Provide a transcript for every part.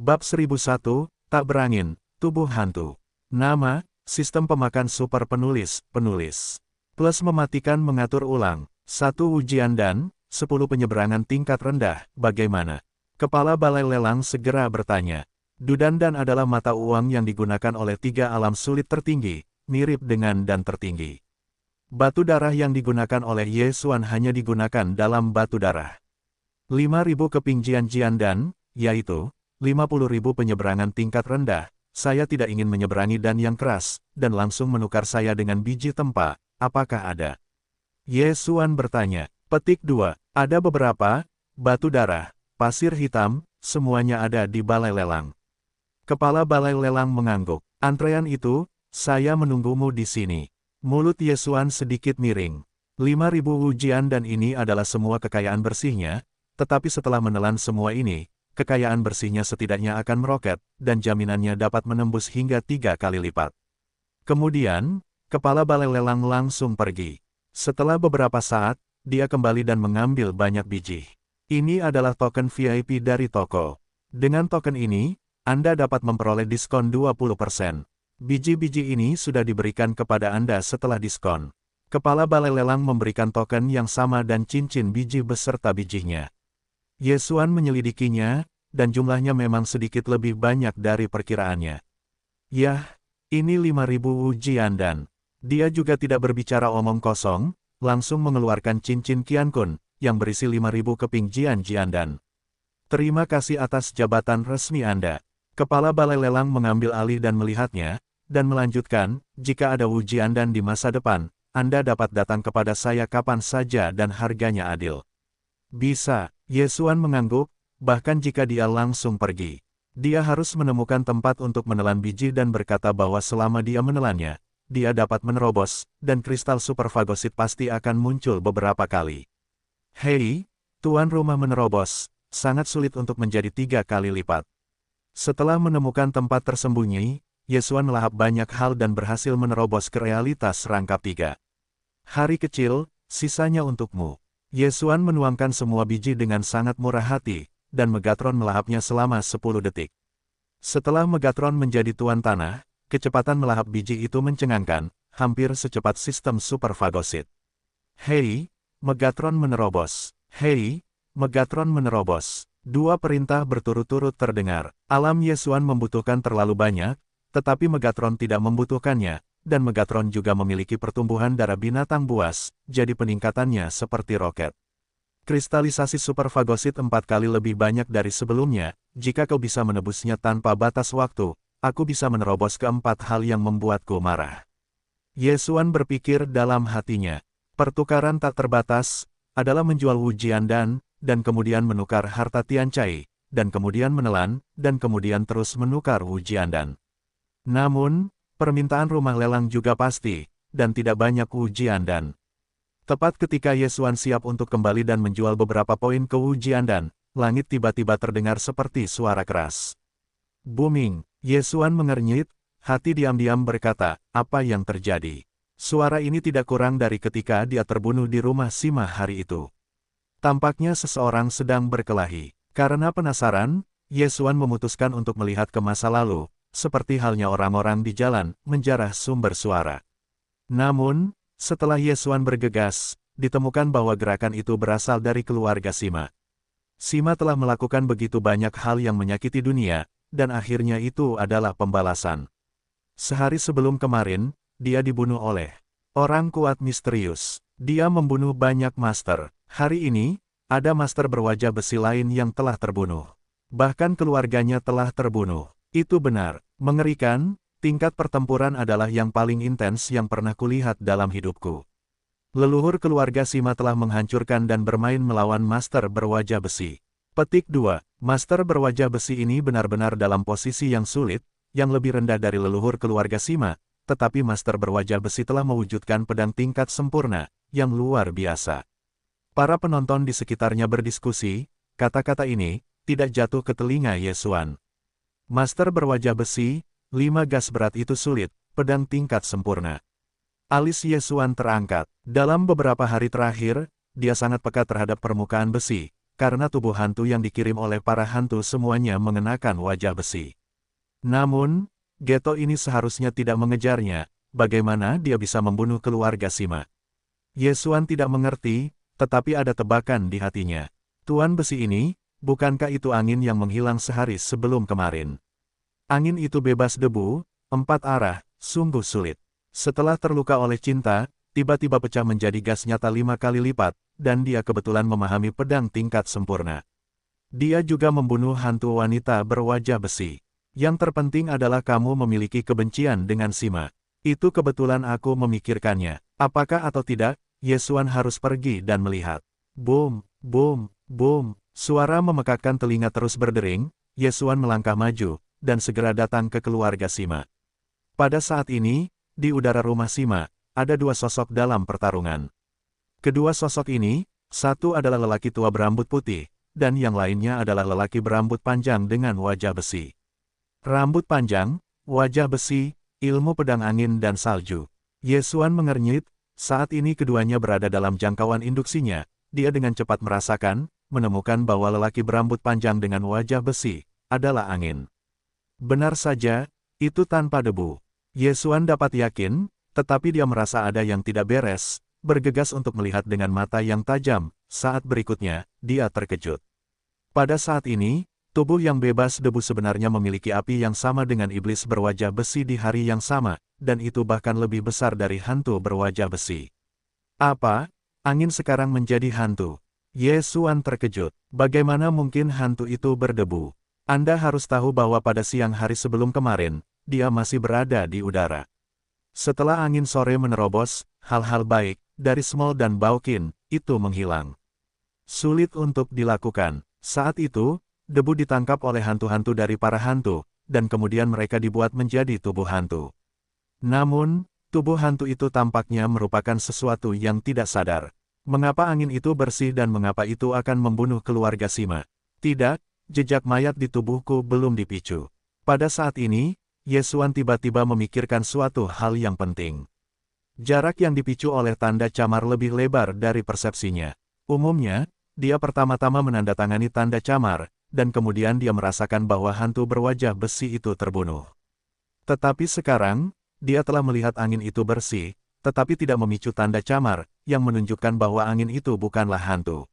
Bab 1001, Tak Berangin, Tubuh Hantu. Nama, Sistem Pemakan Super Penulis, Plus mematikan mengatur ulang. 1 ujian dan 10 penyeberangan tingkat rendah, bagaimana? Kepala Balai Lelang segera bertanya. Dudandan adalah mata uang yang digunakan oleh 3 alam sulit tertinggi, mirip dengan dan tertinggi. Batu darah yang digunakan oleh Yesuan hanya digunakan dalam batu darah. 5.000 keping Jian dan, yaitu 50.000 penyeberangan tingkat rendah. Saya tidak ingin menyeberangi dan yang keras, dan langsung menukar saya dengan biji tempa. Apakah ada? Yesuan bertanya. Petik 2. Ada beberapa, batu darah, pasir hitam, semuanya ada di balai lelang. Kepala balai lelang mengangguk. Antrean itu, saya menunggumu di sini. Mulut Yesuan sedikit miring. 5.000 ujian dan ini adalah semua kekayaan bersihnya, tetapi setelah menelan semua ini, kekayaan bersihnya setidaknya akan meroket, dan jaminannya dapat menembus hingga 3 kali lipat. Kemudian, kepala balai lelang langsung pergi. Setelah beberapa saat, dia kembali dan mengambil banyak biji. Ini adalah token VIP dari toko. Dengan token ini, Anda dapat memperoleh diskon 20%. Biji-biji ini sudah diberikan kepada Anda setelah diskon. Kepala balai lelang memberikan token yang sama dan cincin biji beserta bijinya. Yesuan menyelidikinya, dan jumlahnya memang sedikit lebih banyak dari perkiraannya. Yah, ini 5.000 ujian dan dia juga tidak berbicara omong kosong, langsung mengeluarkan cincin Qiankun, yang berisi 5.000 keping Jian dan. Terima kasih atas jabatan resmi Anda. Kepala balai lelang mengambil alih dan melihatnya, dan melanjutkan, jika ada ujian dan di masa depan, Anda dapat datang kepada saya kapan saja dan harganya adil. Bisa, Yesuan mengangguk, bahkan jika dia langsung pergi. Dia harus menemukan tempat untuk menelan biji dan berkata bahwa selama dia menelannya, dia dapat menerobos, dan kristal superfagosit pasti akan muncul beberapa kali. Hei, tuan rumah menerobos, sangat sulit untuk menjadi 3 kali lipat. Setelah menemukan tempat tersembunyi, Yesuan melahap banyak hal dan berhasil menerobos ke realitas rangkap 3. Hari kecil, sisanya untukmu. Yesuan menuangkan semua biji dengan sangat murah hati, dan Megatron melahapnya selama 10 detik. Setelah Megatron menjadi tuan tanah, kecepatan melahap biji itu mencengangkan, hampir secepat sistem superfagosit. Hei, Megatron menerobos. Hei, Megatron menerobos. 2 perintah berturut-turut terdengar. Alam Yesuan membutuhkan terlalu banyak, tetapi Megatron tidak membutuhkannya. Dan Megatron juga memiliki pertumbuhan darah binatang buas, jadi peningkatannya seperti roket. Kristalisasi superfagosit 4 kali lebih banyak dari sebelumnya, jika kau bisa menebusnya tanpa batas waktu, aku bisa menerobos ke-4 hal yang membuatku marah. Yesuan berpikir dalam hatinya, pertukaran tak terbatas, adalah menjual ujian dan kemudian menukar harta Tiancai, dan kemudian menelan, dan kemudian terus menukar ujian dan. Namun, permintaan rumah lelang juga pasti, dan tidak banyak ujian dan. Tepat ketika Yesuan siap untuk kembali dan menjual beberapa poin ke ujian dan, langit tiba-tiba terdengar seperti suara keras. Booming, Yesuan mengernyit, hati diam-diam berkata, apa yang terjadi? Suara ini tidak kurang dari ketika dia terbunuh di rumah Sima hari itu. Tampaknya seseorang sedang berkelahi. Karena penasaran, Yesuan memutuskan untuk melihat ke masa lalu, seperti halnya orang-orang di jalan, menjarah sumber suara. Namun, setelah Yesuan bergegas, ditemukan bahwa gerakan itu berasal dari keluarga Sima. Sima telah melakukan begitu banyak hal yang menyakiti dunia, dan akhirnya itu adalah pembalasan. Sehari sebelum kemarin, dia dibunuh oleh orang kuat misterius. Dia membunuh banyak master. Hari ini, ada master berwajah besi lain yang telah terbunuh. Bahkan keluarganya telah terbunuh. Itu benar, mengerikan, tingkat pertempuran adalah yang paling intens yang pernah kulihat dalam hidupku. Leluhur keluarga Sima telah menghancurkan dan bermain melawan master berwajah besi. Petik 2, master berwajah besi ini benar-benar dalam posisi yang sulit, yang lebih rendah dari leluhur keluarga Sima, tetapi master berwajah besi telah mewujudkan pedang tingkat sempurna, yang luar biasa. Para penonton di sekitarnya berdiskusi, kata-kata ini tidak jatuh ke telinga Yesuan. Master berwajah besi, 5 gas berat itu sulit, pedang tingkat sempurna. Alis Yesuan terangkat. Dalam beberapa hari terakhir, dia sangat peka terhadap permukaan besi, karena tubuh hantu yang dikirim oleh para hantu semuanya mengenakan wajah besi. Namun, Geto ini seharusnya tidak mengejarnya, bagaimana dia bisa membunuh keluarga Sima. Yesuan tidak mengerti, tetapi ada tebakan di hatinya. Tuan besi ini, bukankah itu angin yang menghilang sehari sebelum kemarin? Angin itu bebas debu, 4 arah, sungguh sulit. Setelah terluka oleh cinta, tiba-tiba pecah menjadi gas nyata 5 kali lipat, dan dia kebetulan memahami pedang tingkat sempurna. Dia juga membunuh hantu wanita berwajah besi. Yang terpenting adalah kamu memiliki kebencian dengan Sima. Itu kebetulan aku memikirkannya. Apakah atau tidak, Yesuan harus pergi dan melihat. Boom, boom, boom. Suara memekakkan telinga terus berdering, Yesuan melangkah maju, dan segera datang ke keluarga Sima. Pada saat ini, di udara rumah Sima, ada 2 sosok dalam pertarungan. Kedua sosok ini, satu adalah lelaki tua berambut putih, dan yang lainnya adalah lelaki berambut panjang dengan wajah besi. Rambut panjang, wajah besi, ilmu pedang angin dan salju. Yesuan mengernyit, saat ini keduanya berada dalam jangkauan induksinya, dia dengan cepat merasakan, menemukan bahwa lelaki berambut panjang dengan wajah besi, adalah angin. Benar saja, itu tanpa debu. Yesuan dapat yakin, tetapi dia merasa ada yang tidak beres, bergegas untuk melihat dengan mata yang tajam, saat berikutnya, dia terkejut. Pada saat ini, tubuh yang bebas debu sebenarnya memiliki api yang sama dengan iblis berwajah besi di hari yang sama, dan itu bahkan lebih besar dari hantu berwajah besi. Apa? Angin sekarang menjadi hantu. Yesuan terkejut. Bagaimana mungkin hantu itu berdebu? Anda harus tahu bahwa pada siang hari sebelum kemarin, dia masih berada di udara. Setelah angin sore menerobos, hal-hal baik, dari Small dan Baukin, itu menghilang. Sulit untuk dilakukan. Saat itu, debu ditangkap oleh hantu-hantu dari para hantu, dan kemudian mereka dibuat menjadi tubuh hantu. Namun, tubuh hantu itu tampaknya merupakan sesuatu yang tidak sadar. Mengapa angin itu bersih dan mengapa itu akan membunuh keluarga Sima? Tidak, jejak mayat di tubuhku belum dipicu. Pada saat ini, Yesuan tiba-tiba memikirkan suatu hal yang penting. Jarak yang dipicu oleh tanda camar lebih lebar dari persepsinya. Umumnya, dia pertama-tama menandatangani tanda camar, dan kemudian dia merasakan bahwa hantu berwajah besi itu terbunuh. Tetapi sekarang, dia telah melihat angin itu bersih, tetapi tidak memicu tanda camar, yang menunjukkan bahwa angin itu bukanlah hantu.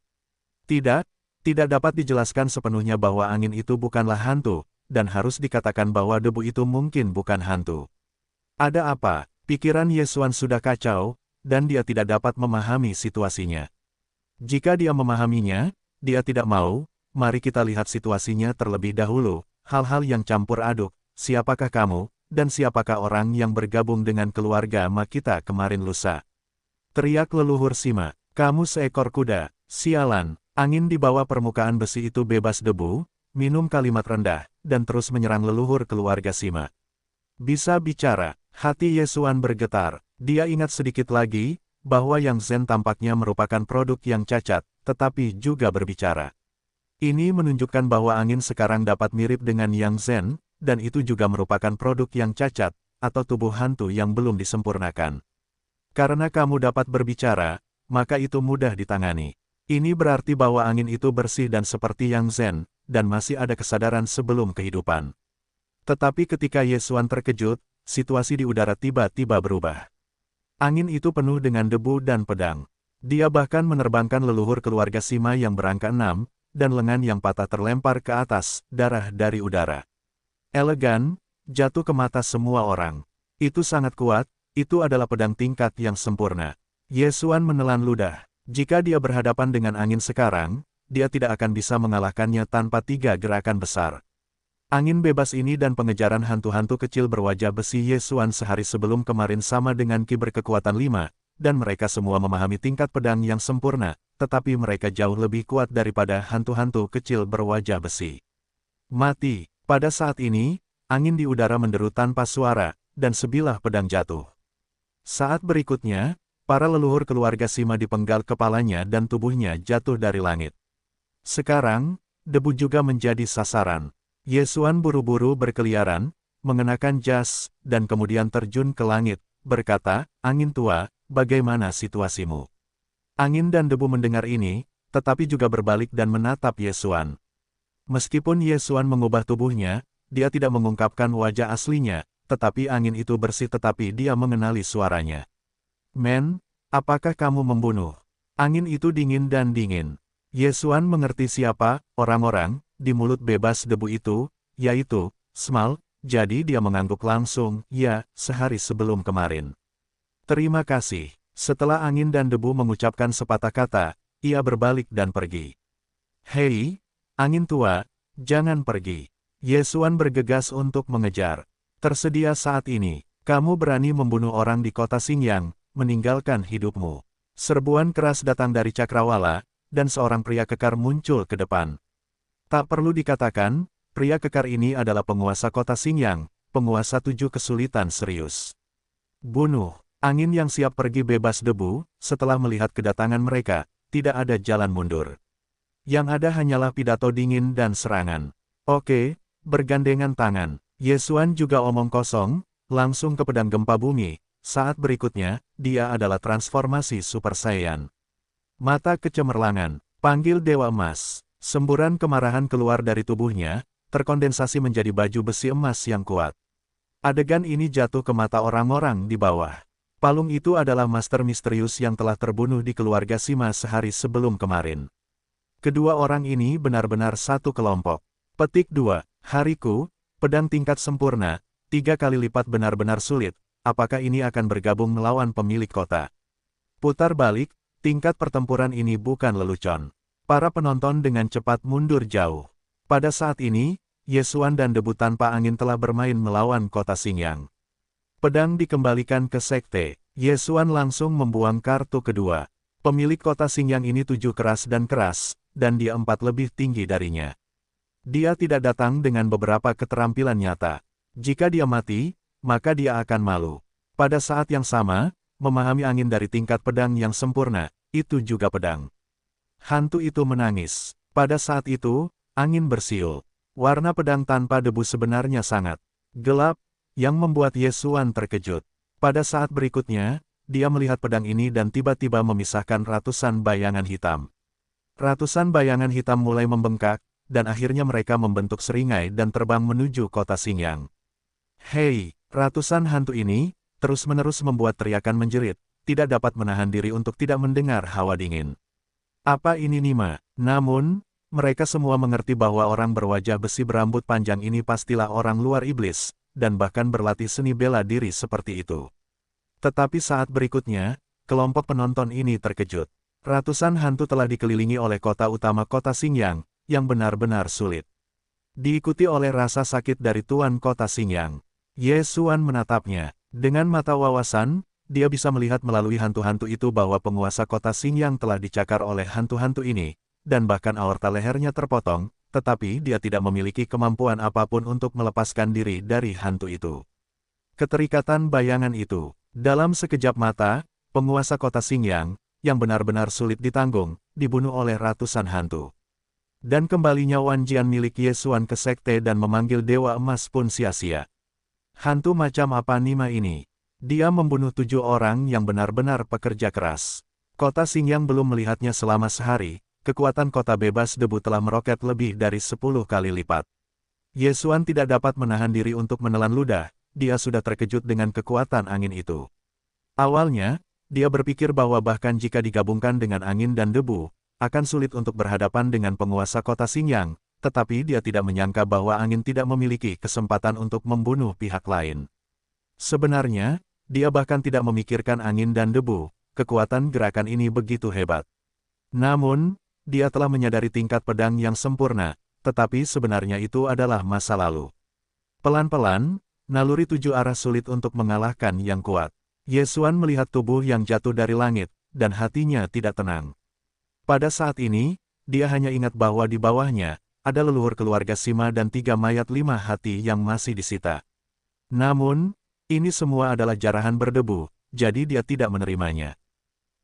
Tidak, tidak dapat dijelaskan sepenuhnya bahwa angin itu bukanlah hantu, dan harus dikatakan bahwa debu itu mungkin bukan hantu. Ada apa? Pikiran Yesuan sudah kacau, dan dia tidak dapat memahami situasinya. Jika dia memahaminya, dia tidak mau. Mari kita lihat situasinya terlebih dahulu, hal-hal yang campur aduk, siapakah kamu, dan siapakah orang yang bergabung dengan keluarga Makita kemarin lusa. Teriak leluhur Sima, kamu seekor kuda, sialan, angin di bawah permukaan besi itu bebas debu, minum kalimat rendah, dan terus menyerang leluhur keluarga Sima. Bisa bicara, hati Yesuan bergetar, dia ingat sedikit lagi, bahwa Yang Zen tampaknya merupakan produk yang cacat, tetapi juga berbicara. Ini menunjukkan bahwa angin sekarang dapat mirip dengan Yang Zen, dan itu juga merupakan produk yang cacat, atau tubuh hantu yang belum disempurnakan. Karena kamu dapat berbicara, maka itu mudah ditangani. Ini berarti bahwa angin itu bersih dan seperti Yang Zen, dan masih ada kesadaran sebelum kehidupan. Tetapi ketika Yesuan terkejut, situasi di udara tiba-tiba berubah. Angin itu penuh dengan debu dan pedang. Dia bahkan menerbangkan leluhur keluarga Sima yang berangka 6, dan lengan yang patah terlempar ke atas, darah dari udara. Elegan, jatuh ke mata semua orang. Itu sangat kuat, itu adalah pedang tingkat yang sempurna. Yesuan menelan ludah. Jika dia berhadapan dengan angin sekarang, dia tidak akan bisa mengalahkannya tanpa 3 gerakan besar. Angin bebas ini dan pengejaran hantu-hantu kecil berwajah besi Yesuan sehari sebelum kemarin sama dengan ki berkekuatan 5, dan mereka semua memahami tingkat pedang yang sempurna, tetapi mereka jauh lebih kuat daripada hantu-hantu kecil berwajah besi. Mati. Pada saat ini, angin di udara menderu tanpa suara, dan sebilah pedang jatuh. Saat berikutnya, para leluhur keluarga Sima dipenggal kepalanya dan tubuhnya jatuh dari langit. Sekarang, debu juga menjadi sasaran. Yesuan buru-buru berkeliaran, mengenakan jas, dan kemudian terjun ke langit, berkata, angin tua, bagaimana situasimu? Angin dan debu mendengar ini, tetapi juga berbalik dan menatap Yesuan. Meskipun Yesuan mengubah tubuhnya, dia tidak mengungkapkan wajah aslinya, tetapi angin itu bersih tetapi dia mengenali suaranya. Men, apakah kamu membunuh? Angin itu dingin dan dingin. Yesuan mengerti siapa orang-orang di mulut bebas debu itu, yaitu Smal, jadi dia mengangguk langsung, ya, sehari sebelum kemarin. Terima kasih. Setelah angin dan debu mengucapkan sepatah kata, ia berbalik dan pergi. Hei, angin tua, jangan pergi. Yesuan bergegas untuk mengejar. Tersedia saat ini, kamu berani membunuh orang di kota Xingyang, meninggalkan hidupmu. Serbuan keras datang dari Cakrawala, dan seorang pria kekar muncul ke depan. Tak perlu dikatakan, pria kekar ini adalah penguasa kota Xingyang, penguasa 7 kesulitan serius. Bunuh, angin yang siap pergi bebas debu, setelah melihat kedatangan mereka, tidak ada jalan mundur. Yang ada hanyalah pidato dingin dan serangan. Oke, bergandengan tangan. Yesuan juga omong kosong, langsung ke pedang gempa bumi. Saat berikutnya, dia adalah transformasi Super Saiyan. Mata kecemerlangan, panggil Dewa Emas. Semburan kemarahan keluar dari tubuhnya, terkondensasi menjadi baju besi emas yang kuat. Adegan ini jatuh ke mata orang-orang di bawah. Palung itu adalah Master Misterius yang telah terbunuh di keluarga Sima sehari sebelum kemarin. Kedua orang ini benar-benar satu kelompok. Petik 2. Hariku, pedang tingkat sempurna, 3 kali lipat benar-benar sulit. Apakah ini akan bergabung melawan pemilik kota? Putar balik. Tingkat pertempuran ini bukan lelucon. Para penonton dengan cepat mundur jauh. Pada saat ini, Yesuan dan debu tanpa angin telah bermain melawan kota Xingyang. Pedang dikembalikan ke sekte. Yesuan langsung membuang kartu kedua. Pemilik kota Xingyang ini 7 keras, dan dia 4 lebih tinggi darinya. Dia tidak datang dengan beberapa keterampilan nyata. Jika dia mati, maka dia akan malu. Pada saat yang sama, memahami angin dari tingkat pedang yang sempurna, itu juga pedang. Hantu itu menangis. Pada saat itu, angin bersiul. Warna pedang tanpa debu sebenarnya sangat gelap, yang membuat Yesuan terkejut. Pada saat berikutnya, dia melihat pedang ini dan tiba-tiba memisahkan ratusan bayangan hitam. Ratusan bayangan hitam mulai membengkak, dan akhirnya mereka membentuk seringai dan terbang menuju kota Xingyang. Hei, ratusan hantu ini terus-menerus membuat teriakan menjerit, tidak dapat menahan diri untuk tidak mendengar hawa dingin. Apa ini Nima? Namun, mereka semua mengerti bahwa orang berwajah besi berambut panjang ini pastilah orang luar iblis, dan bahkan berlatih seni bela diri seperti itu. Tetapi saat berikutnya, kelompok penonton ini terkejut. Ratusan hantu telah dikelilingi oleh kota utama kota Xingyang, yang benar-benar sulit. Diikuti oleh rasa sakit dari tuan kota Xingyang. Yesuan menatapnya. Dengan mata wawasan, dia bisa melihat melalui hantu-hantu itu bahwa penguasa kota Xingyang telah dicakar oleh hantu-hantu ini, dan bahkan aorta lehernya terpotong, tetapi dia tidak memiliki kemampuan apapun untuk melepaskan diri dari hantu itu. Keterikatan bayangan itu, dalam sekejap mata, penguasa kota Xingyang, yang benar-benar sulit ditanggung, dibunuh oleh ratusan hantu. Dan kembalinya Wan Jian milik Yesuan ke sekte dan memanggil Dewa Emas pun sia-sia. Hantu macam apa Nima ini? Dia membunuh 7 orang yang benar-benar pekerja keras. Kota Xingyang belum melihatnya selama sehari, kekuatan kota bebas debu telah meroket lebih dari 10 kali lipat. Yesuan tidak dapat menahan diri untuk menelan ludah, dia sudah terkejut dengan kekuatan angin itu. Awalnya, dia berpikir bahwa bahkan jika digabungkan dengan angin dan debu, akan sulit untuk berhadapan dengan penguasa kota Xingyang, tetapi dia tidak menyangka bahwa angin tidak memiliki kesempatan untuk membunuh pihak lain. Sebenarnya, dia bahkan tidak memikirkan angin dan debu, kekuatan gerakan ini begitu hebat. Namun, dia telah menyadari tingkat pedang yang sempurna, tetapi sebenarnya itu adalah masa lalu. Pelan-pelan, naluri 7 arah sulit untuk mengalahkan yang kuat. Yesuan melihat tubuh yang jatuh dari langit, dan hatinya tidak tenang. Pada saat ini, dia hanya ingat bahwa di bawahnya, ada leluhur keluarga Sima dan 3 mayat 5 hati yang masih disita. Namun, ini semua adalah jarahan berdebu, jadi dia tidak menerimanya.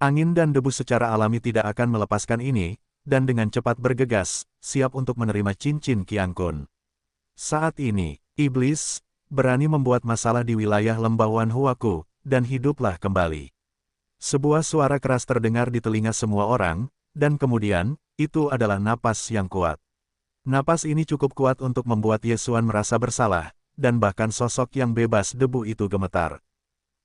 Angin dan debu secara alami tidak akan melepaskan ini, dan dengan cepat bergegas, siap untuk menerima cincin Qiang Kun. Saat ini, iblis berani membuat masalah di wilayah lembah Wan Huaku, dan hiduplah kembali. Sebuah suara keras terdengar di telinga semua orang, dan kemudian, itu adalah napas yang kuat. Napas ini cukup kuat untuk membuat Ye Xuan merasa bersalah, dan bahkan sosok yang bebas debu itu gemetar.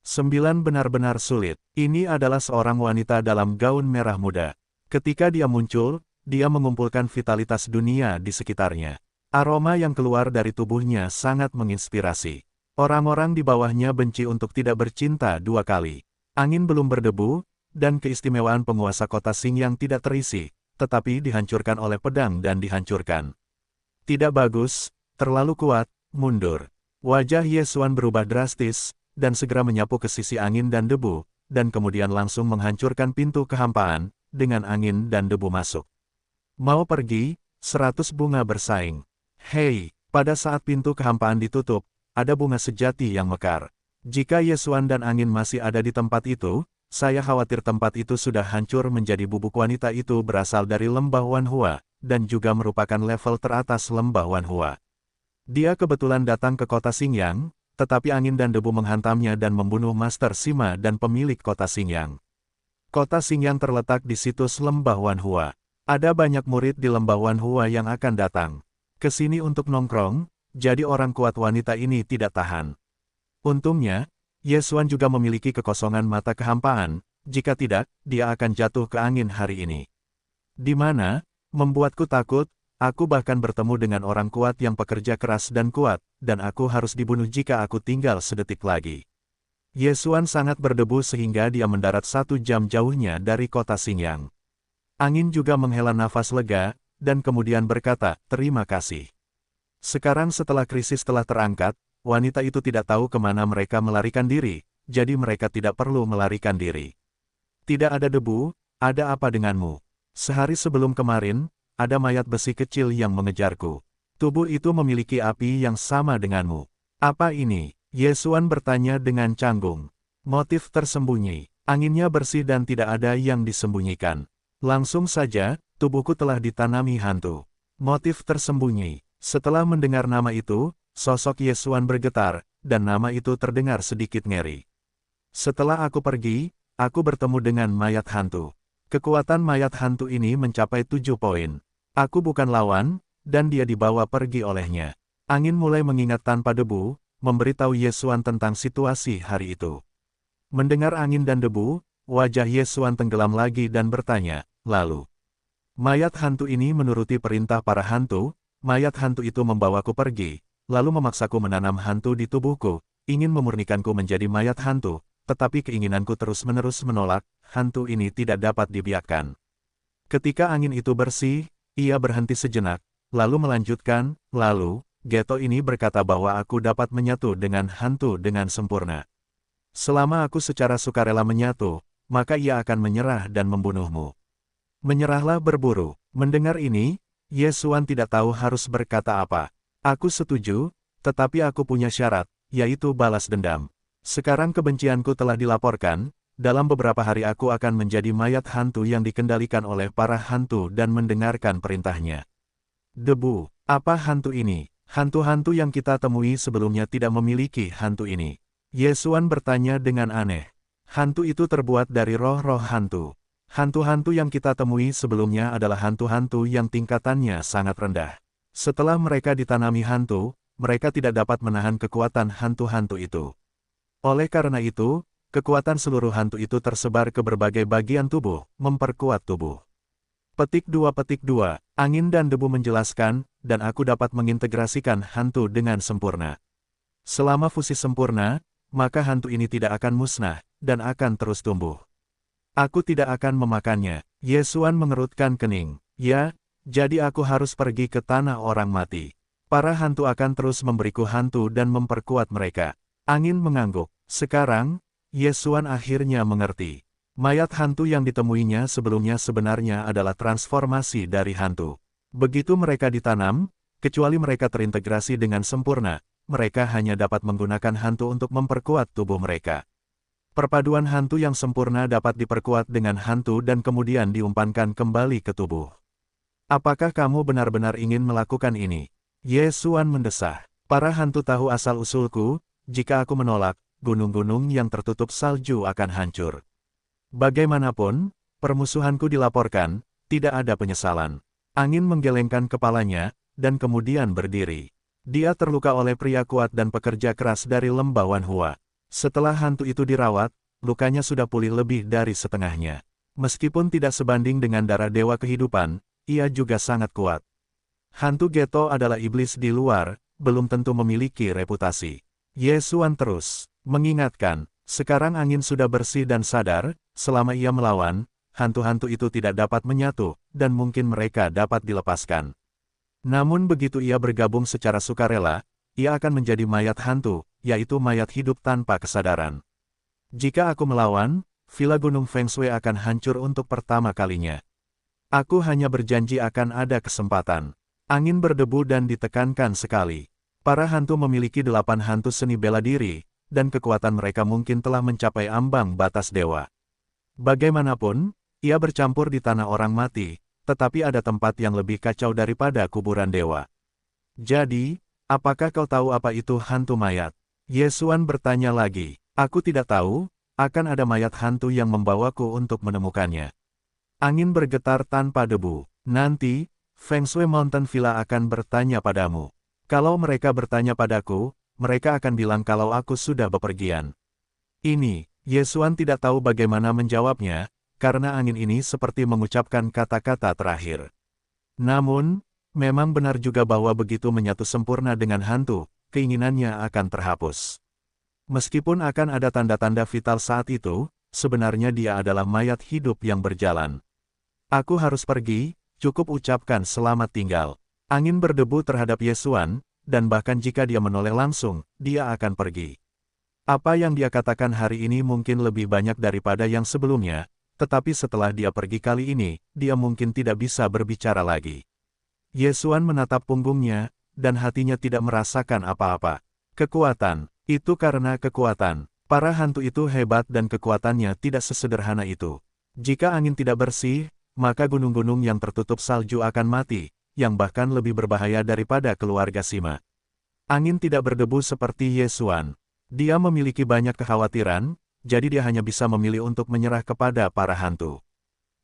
9 benar-benar sulit. Ini adalah seorang wanita dalam gaun merah muda. Ketika dia muncul, dia mengumpulkan vitalitas dunia di sekitarnya. Aroma yang keluar dari tubuhnya sangat menginspirasi. Orang-orang di bawahnya benci untuk tidak bercinta dua kali. Angin belum berdebu, dan keistimewaan penguasa kota Xingyang tidak terisi, tetapi dihancurkan oleh pedang dan dihancurkan. Tidak bagus, terlalu kuat, mundur. Wajah Ye Xuan berubah drastis, dan segera menyapu ke sisi angin dan debu, dan kemudian langsung menghancurkan pintu kehampaan, dengan angin dan debu masuk. Mau pergi, 100 bunga bersaing. Hei, pada saat pintu kehampaan ditutup, ada bunga sejati yang mekar. Jika Ye Xuan dan angin masih ada di tempat itu, saya khawatir tempat itu sudah hancur menjadi bubuk. Wanita itu berasal dari lembah Wanhua, dan juga merupakan level teratas lembah Wanhua. Dia kebetulan datang ke kota Xingyang, tetapi angin dan debu menghantamnya dan membunuh Master Sima dan pemilik kota Xingyang. Kota Xingyang terletak di situs lembah Wanhua. Ada banyak murid di lembah Wanhua yang akan datang ke sini untuk nongkrong, jadi orang kuat wanita ini tidak tahan. Untungnya, Ye Xuan juga memiliki kekosongan mata kehampaan, jika tidak, dia akan jatuh ke angin hari ini. Di mana? Membuatku takut, aku bahkan bertemu dengan orang kuat yang pekerja keras dan kuat, dan aku harus dibunuh jika aku tinggal sedetik lagi. Ye Xuan sangat berdebu sehingga dia mendarat 1 jam jauhnya dari kota Xingyang. Angin juga menghela nafas lega, dan kemudian berkata, terima kasih. Sekarang setelah krisis telah terangkat, wanita itu tidak tahu kemana mereka melarikan diri, jadi mereka tidak perlu melarikan diri. Tidak ada debu, ada apa denganmu? Sehari sebelum kemarin, ada mayat besi kecil yang mengejarku. Tubuh itu memiliki api yang sama denganmu. Apa ini? Ye Xuan bertanya dengan canggung. Motif tersembunyi. Anginnya bersih dan tidak ada yang disembunyikan. Langsung saja, tubuhku telah ditanami hantu. Motif tersembunyi. Setelah mendengar nama itu, sosok Ye Xuan bergetar, dan nama itu terdengar sedikit ngeri. Setelah aku pergi, aku bertemu dengan mayat hantu. Kekuatan mayat hantu ini mencapai 7 poin. Aku bukan lawan, dan dia dibawa pergi olehnya. Angin mulai mengingat tanpa debu, memberitahu Ye Xuan tentang situasi hari itu. Mendengar angin dan debu, wajah Ye Xuan tenggelam lagi dan bertanya, lalu. Mayat hantu ini menuruti perintah para hantu, mayat hantu itu membawaku pergi, lalu memaksaku menanam hantu di tubuhku, ingin memurnikanku menjadi mayat hantu, tetapi keinginanku terus-menerus menolak, hantu ini tidak dapat dibiarkan. Ketika angin itu bersih, ia berhenti sejenak, lalu melanjutkan, lalu, Geto ini berkata bahwa aku dapat menyatu dengan hantu dengan sempurna. Selama aku secara sukarela menyatu, maka ia akan menyerah dan membunuhmu. Menyerahlah berburu. Mendengar ini, Ye Xuan tidak tahu harus berkata apa. Aku setuju, tetapi aku punya syarat, yaitu balas dendam. Sekarang kebencianku telah dilaporkan, dalam beberapa hari aku akan menjadi mayat hantu yang dikendalikan oleh para hantu dan mendengarkan perintahnya. Debu, apa hantu ini? Hantu-hantu yang kita temui sebelumnya tidak memiliki hantu ini. Ye Xuan bertanya dengan aneh. Hantu itu terbuat dari roh-roh hantu. Hantu-hantu yang kita temui sebelumnya adalah hantu-hantu yang tingkatannya sangat rendah. Setelah mereka ditanami hantu, mereka tidak dapat menahan kekuatan hantu-hantu itu. Oleh karena itu, kekuatan seluruh hantu itu tersebar ke berbagai bagian tubuh, memperkuat tubuh. Petik 2, angin dan debu menjelaskan, dan aku dapat mengintegrasikan hantu dengan sempurna. Selama fusi sempurna, maka hantu ini tidak akan musnah, dan akan terus tumbuh. Aku tidak akan memakannya. Ye Xuan mengerutkan kening. Ya, jadi aku harus pergi ke tanah orang mati. Para hantu akan terus memberiku hantu dan memperkuat mereka. Angin mengangguk. Sekarang, Ye Xuan akhirnya mengerti. Mayat hantu yang ditemuinya sebelumnya sebenarnya adalah transformasi dari hantu. Begitu mereka ditanam, kecuali mereka terintegrasi dengan sempurna, mereka hanya dapat menggunakan hantu untuk memperkuat tubuh mereka. Perpaduan hantu yang sempurna dapat diperkuat dengan hantu dan kemudian diumpankan kembali ke tubuh. Apakah kamu benar-benar ingin melakukan ini? Ye Xuan mendesah. Para hantu tahu asal-usulku, jika aku menolak, gunung-gunung yang tertutup salju akan hancur. Bagaimanapun, permusuhanku dilaporkan, tidak ada penyesalan. Angin menggelengkan kepalanya, dan kemudian berdiri. Dia terluka oleh pria kuat dan pekerja keras dari lembah Wanhua. Setelah hantu itu dirawat, lukanya sudah pulih lebih dari setengahnya. Meskipun tidak sebanding dengan darah dewa kehidupan, ia juga sangat kuat. Hantu Geto adalah iblis di luar, belum tentu memiliki reputasi. Ye Xuan terus mengingatkan, sekarang angin sudah bersih dan sadar, selama ia melawan, hantu-hantu itu tidak dapat menyatu, dan mungkin mereka dapat dilepaskan. Namun begitu ia bergabung secara sukarela, ia akan menjadi mayat hantu, yaitu mayat hidup tanpa kesadaran. Jika aku melawan, Villa Gunung Feng Shui akan hancur untuk pertama kalinya. Aku hanya berjanji akan ada kesempatan. Angin berdebu dan ditekankan sekali. Para hantu memiliki 8 hantu seni bela diri, dan kekuatan mereka mungkin telah mencapai ambang batas dewa. Bagaimanapun, ia bercampur di tanah orang mati, tetapi ada tempat yang lebih kacau daripada kuburan dewa. Jadi, apakah kau tahu apa itu hantu mayat? Ye Xuan bertanya lagi. Aku tidak tahu, akan ada mayat hantu yang membawaku untuk menemukannya. Angin bergetar tanpa debu. Nanti, Feng Shui Mountain Villa akan bertanya padamu. Kalau mereka bertanya padaku, mereka akan bilang kalau aku sudah bepergian. Ini, Ye Xuan tidak tahu bagaimana menjawabnya, karena angin ini seperti mengucapkan kata-kata terakhir. Namun, memang benar juga bahwa begitu menyatu sempurna dengan hantu, keinginannya akan terhapus. Meskipun akan ada tanda-tanda vital saat itu, sebenarnya dia adalah mayat hidup yang berjalan. Aku harus pergi, cukup ucapkan selamat tinggal. Angin berdebu terhadap Ye Xuan, dan bahkan jika dia menoleh langsung, dia akan pergi. Apa yang dia katakan hari ini mungkin lebih banyak daripada yang sebelumnya, tetapi setelah dia pergi kali ini, dia mungkin tidak bisa berbicara lagi. Ye Xuan menatap punggungnya, dan hatinya tidak merasakan apa-apa. Kekuatan, itu karena kekuatan. Para hantu itu hebat dan kekuatannya tidak sesederhana itu. Jika angin tidak bersih, maka gunung-gunung yang tertutup salju akan mati, yang bahkan lebih berbahaya daripada keluarga Sima. Angin tidak berdebu seperti Ye Xuan. Dia memiliki banyak kekhawatiran, jadi dia hanya bisa memilih untuk menyerah kepada para hantu.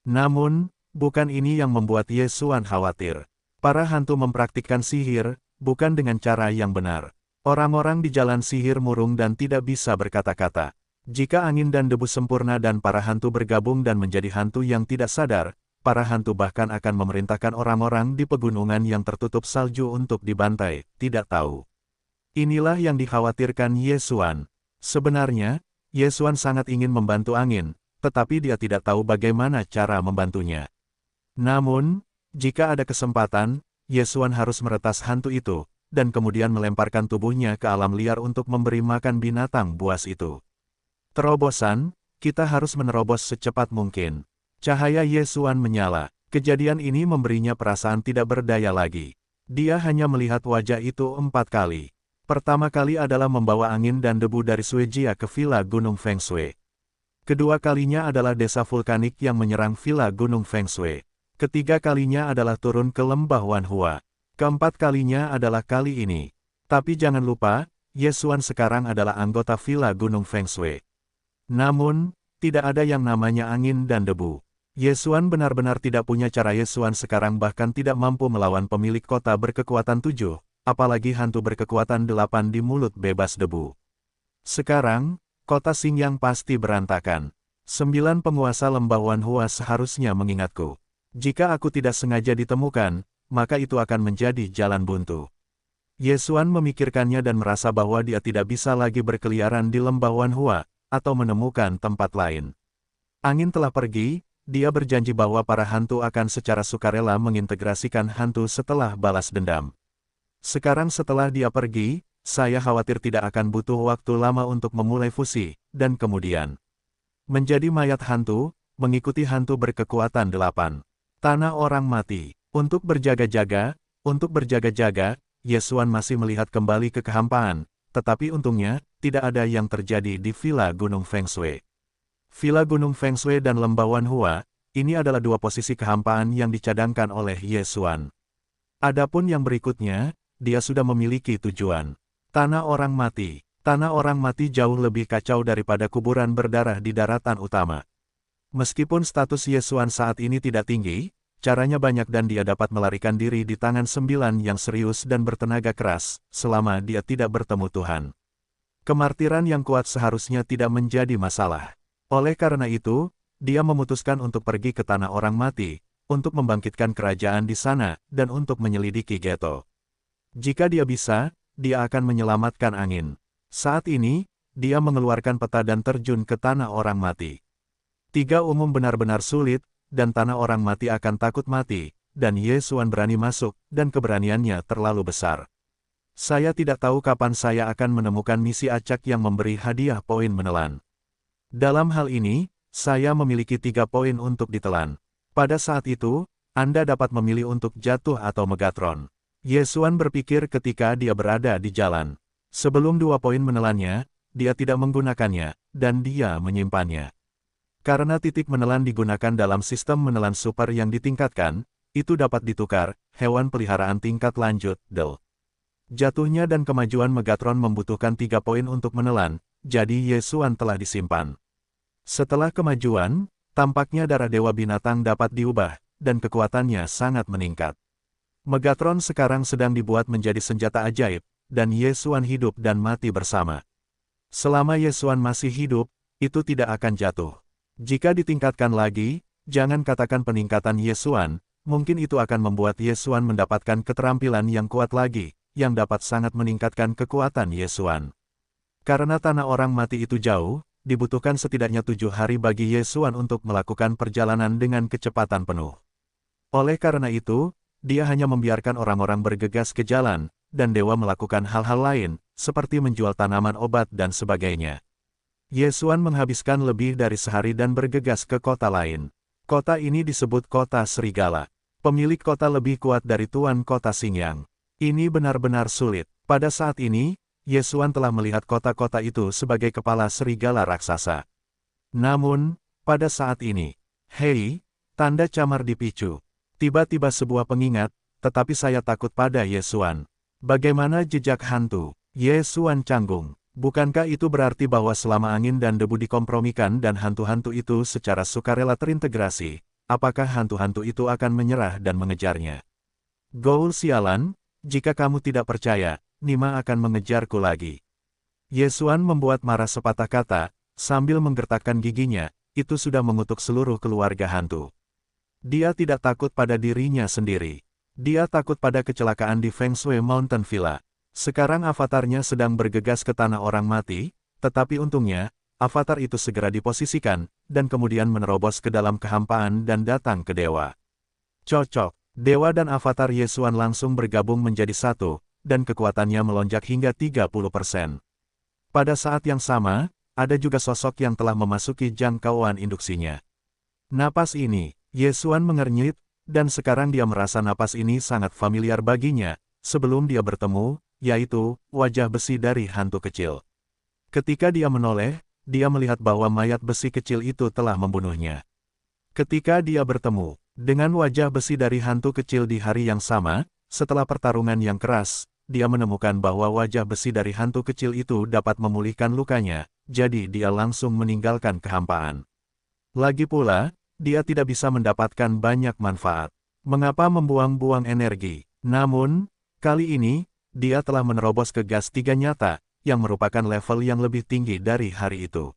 Namun, bukan ini yang membuat Ye Xuan khawatir. Para hantu mempraktikkan sihir, bukan dengan cara yang benar. Orang-orang di jalan sihir murung dan tidak bisa berkata-kata. Jika angin dan debu sempurna dan para hantu bergabung dan menjadi hantu yang tidak sadar, para hantu bahkan akan memerintahkan orang-orang di pegunungan yang tertutup salju untuk dibantai, tidak tahu. Inilah yang dikhawatirkan Ye Xuan. Sebenarnya, Ye Xuan sangat ingin membantu angin, tetapi dia tidak tahu bagaimana cara membantunya. Namun, jika ada kesempatan, Ye Xuan harus meretas hantu itu, dan kemudian melemparkan tubuhnya ke alam liar untuk memberi makan binatang buas itu. Terobosan, kita harus menerobos secepat mungkin. Cahaya Ye Xuan menyala. Kejadian ini memberinya perasaan tidak berdaya lagi. Dia hanya melihat wajah itu 4 kali. Pertama kali adalah membawa angin dan debu dari Suejia ke Villa Gunung Feng Shui. Kedua kalinya adalah desa vulkanik yang menyerang Villa Gunung Feng Shui. Ketiga kalinya adalah turun ke lembah Wanhua. Keempat kalinya adalah kali ini. Tapi jangan lupa, Ye Xuan sekarang adalah anggota Villa Gunung Feng Shui. Namun, tidak ada yang namanya angin dan debu. Ye Xuan benar-benar tidak punya cara. Ye Xuan sekarang bahkan tidak mampu melawan pemilik kota berkekuatan 7. Apalagi hantu berkekuatan 8 di mulut bebas debu. Sekarang, kota Xingyang pasti berantakan. 9 penguasa lembah Wanhua seharusnya mengingatku. Jika aku tidak sengaja ditemukan, maka itu akan menjadi jalan buntu. Ye Xuan memikirkannya dan merasa bahwa dia tidak bisa lagi berkeliaran di lembah Wanhua, atau menemukan tempat lain. Angin telah pergi, dia berjanji bahwa para hantu akan secara sukarela mengintegrasikan hantu setelah balas dendam. Sekarang setelah dia pergi, saya khawatir tidak akan butuh waktu lama untuk memulai fusi, dan kemudian menjadi mayat hantu, mengikuti hantu berkekuatan 8. Tanah orang mati. Untuk berjaga-jaga, Ye Xuan masih melihat kembali ke kehampaan, tetapi untungnya, tidak ada yang terjadi di Villa Gunung Feng Shui. Villa Gunung Feng Shui dan lembah Wanhua, ini adalah 2 posisi kehampaan yang dicadangkan oleh Ye Xuan. Adapun yang berikutnya, dia sudah memiliki tujuan. Tanah orang mati. Tanah orang mati jauh lebih kacau daripada kuburan berdarah di daratan utama. Meskipun status Ye Xuan saat ini tidak tinggi, caranya banyak dan dia dapat melarikan diri di tangan 9 yang serius dan bertenaga keras, selama dia tidak bertemu Tuhan. Kemartiran yang kuat seharusnya tidak menjadi masalah. Oleh karena itu, dia memutuskan untuk pergi ke tanah orang mati, untuk membangkitkan kerajaan di sana, dan untuk menyelidiki Geto. Jika dia bisa, dia akan menyelamatkan angin. Saat ini, dia mengeluarkan peta dan terjun ke tanah orang mati. 3 umum benar-benar sulit, dan tanah orang mati akan takut mati, dan Yesuan berani masuk, dan keberaniannya terlalu besar. Saya tidak tahu kapan saya akan menemukan misi acak yang memberi hadiah poin menelan. Dalam hal ini, saya memiliki 3 poin untuk ditelan. Pada saat itu, Anda dapat memilih untuk jatuh atau Megatron. Yesuan berpikir ketika dia berada di jalan. Sebelum 2 poin menelannya, dia tidak menggunakannya, dan dia menyimpannya. Karena titik menelan digunakan dalam sistem menelan super yang ditingkatkan, itu dapat ditukar, hewan peliharaan tingkat lanjut, DEL. Jatuhnya dan kemajuan Megatron membutuhkan 3 poin untuk menelan, jadi Yesuan telah disimpan. Setelah kemajuan, tampaknya darah Dewa Binatang dapat diubah, dan kekuatannya sangat meningkat. Megatron sekarang sedang dibuat menjadi senjata ajaib, dan Yesuan hidup dan mati bersama. Selama Yesuan masih hidup, itu tidak akan jatuh. Jika ditingkatkan lagi, jangan katakan peningkatan Yesuan, mungkin itu akan membuat Yesuan mendapatkan keterampilan yang kuat lagi, yang dapat sangat meningkatkan kekuatan Yesuan. Karena tanah orang mati itu jauh, dibutuhkan setidaknya 7 hari bagi Yesuan untuk melakukan perjalanan dengan kecepatan penuh. Oleh karena itu, dia hanya membiarkan orang-orang bergegas ke jalan, dan dewa melakukan hal-hal lain, seperti menjual tanaman obat dan sebagainya. Yesuan menghabiskan lebih dari sehari dan bergegas ke kota lain. Kota ini disebut Kota Serigala. Pemilik kota lebih kuat dari Tuan Kota Xingyang. Ini benar-benar sulit. Pada saat ini, Yesuan telah melihat kota-kota itu sebagai kepala serigala raksasa. Namun, pada saat ini, hei, tanda camar dipicu. Tiba-tiba sebuah pengingat, tetapi saya takut pada Yesuan. Bagaimana jejak hantu? Yesuan canggung. Bukankah itu berarti bahwa selama angin dan debu dikompromikan dan hantu-hantu itu secara sukarela terintegrasi, apakah hantu-hantu itu akan menyerah dan mengejarnya? Goul sialan, jika kamu tidak percaya, Nima akan mengejarku lagi. Yesuan membuat marah sepatah kata, sambil menggertakkan giginya, itu sudah mengutuk seluruh keluarga hantu. Dia tidak takut pada dirinya sendiri. Dia takut pada kecelakaan di Feng Shui Mountain Villa. Sekarang avatarnya sedang bergegas ke tanah orang mati, tetapi untungnya, avatar itu segera diposisikan, dan kemudian menerobos ke dalam kehampaan dan datang ke dewa. Cocok, dewa dan avatar Yesuan langsung bergabung menjadi satu, dan kekuatannya melonjak hingga 30%. Pada saat yang sama, ada juga sosok yang telah memasuki jangkauan induksinya. Napas ini, Yesuan mengernyit, dan sekarang dia merasa napas ini sangat familiar baginya, sebelum dia bertemu, yaitu, wajah besi dari hantu kecil. Ketika dia menoleh, dia melihat bahwa mayat besi kecil itu telah membunuhnya. Ketika dia bertemu dengan wajah besi dari hantu kecil di hari yang sama, setelah pertarungan yang keras, dia menemukan bahwa wajah besi dari hantu kecil itu dapat memulihkan lukanya, jadi dia langsung meninggalkan kehampaan. Lagi pula, dia tidak bisa mendapatkan banyak manfaat. Mengapa membuang-buang energi? Namun, kali ini, dia telah menerobos ke gas 3 nyata, yang merupakan level yang lebih tinggi dari hari itu.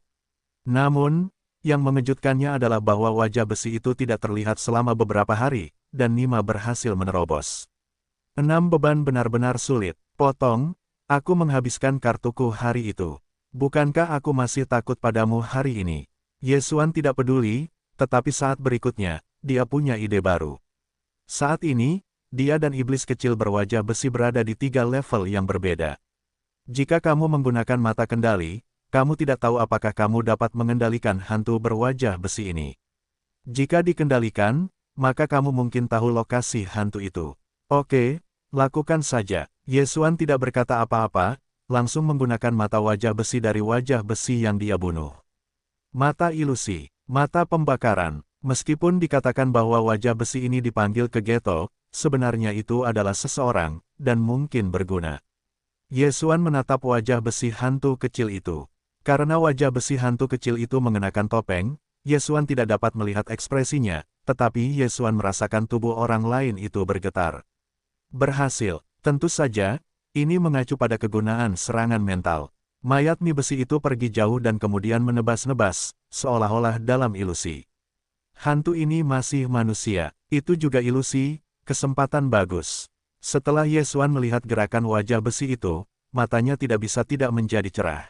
Namun, yang mengejutkannya adalah bahwa wajah besi itu tidak terlihat selama beberapa hari, dan Nima berhasil menerobos. 6 beban benar-benar sulit. Potong, aku menghabiskan kartuku hari itu. Bukankah aku masih takut padamu hari ini? Yesuan tidak peduli, tetapi saat berikutnya, dia punya ide baru. Saat ini, dia dan iblis kecil berwajah besi berada di 3 level yang berbeda. Jika kamu menggunakan mata kendali, kamu tidak tahu apakah kamu dapat mengendalikan hantu berwajah besi ini. Jika dikendalikan, maka kamu mungkin tahu lokasi hantu itu. Oke, lakukan saja. Yesuan tidak berkata apa-apa, langsung menggunakan mata wajah besi dari wajah besi yang dia bunuh. Mata ilusi, mata pembakaran. Meskipun dikatakan bahwa wajah besi ini dipanggil ke Geto, sebenarnya itu adalah seseorang, dan mungkin berguna. Yesuan menatap wajah besi hantu kecil itu. Karena wajah besi hantu kecil itu mengenakan topeng, Yesuan tidak dapat melihat ekspresinya, tetapi Yesuan merasakan tubuh orang lain itu bergetar. Berhasil, tentu saja, ini mengacu pada kegunaan serangan mental. Mayat mie besi itu pergi jauh dan kemudian menebas-nebas, seolah-olah dalam ilusi. Hantu ini masih manusia, itu juga ilusi, kesempatan bagus. Setelah Yesuan melihat gerakan wajah besi itu, matanya tidak bisa tidak menjadi cerah.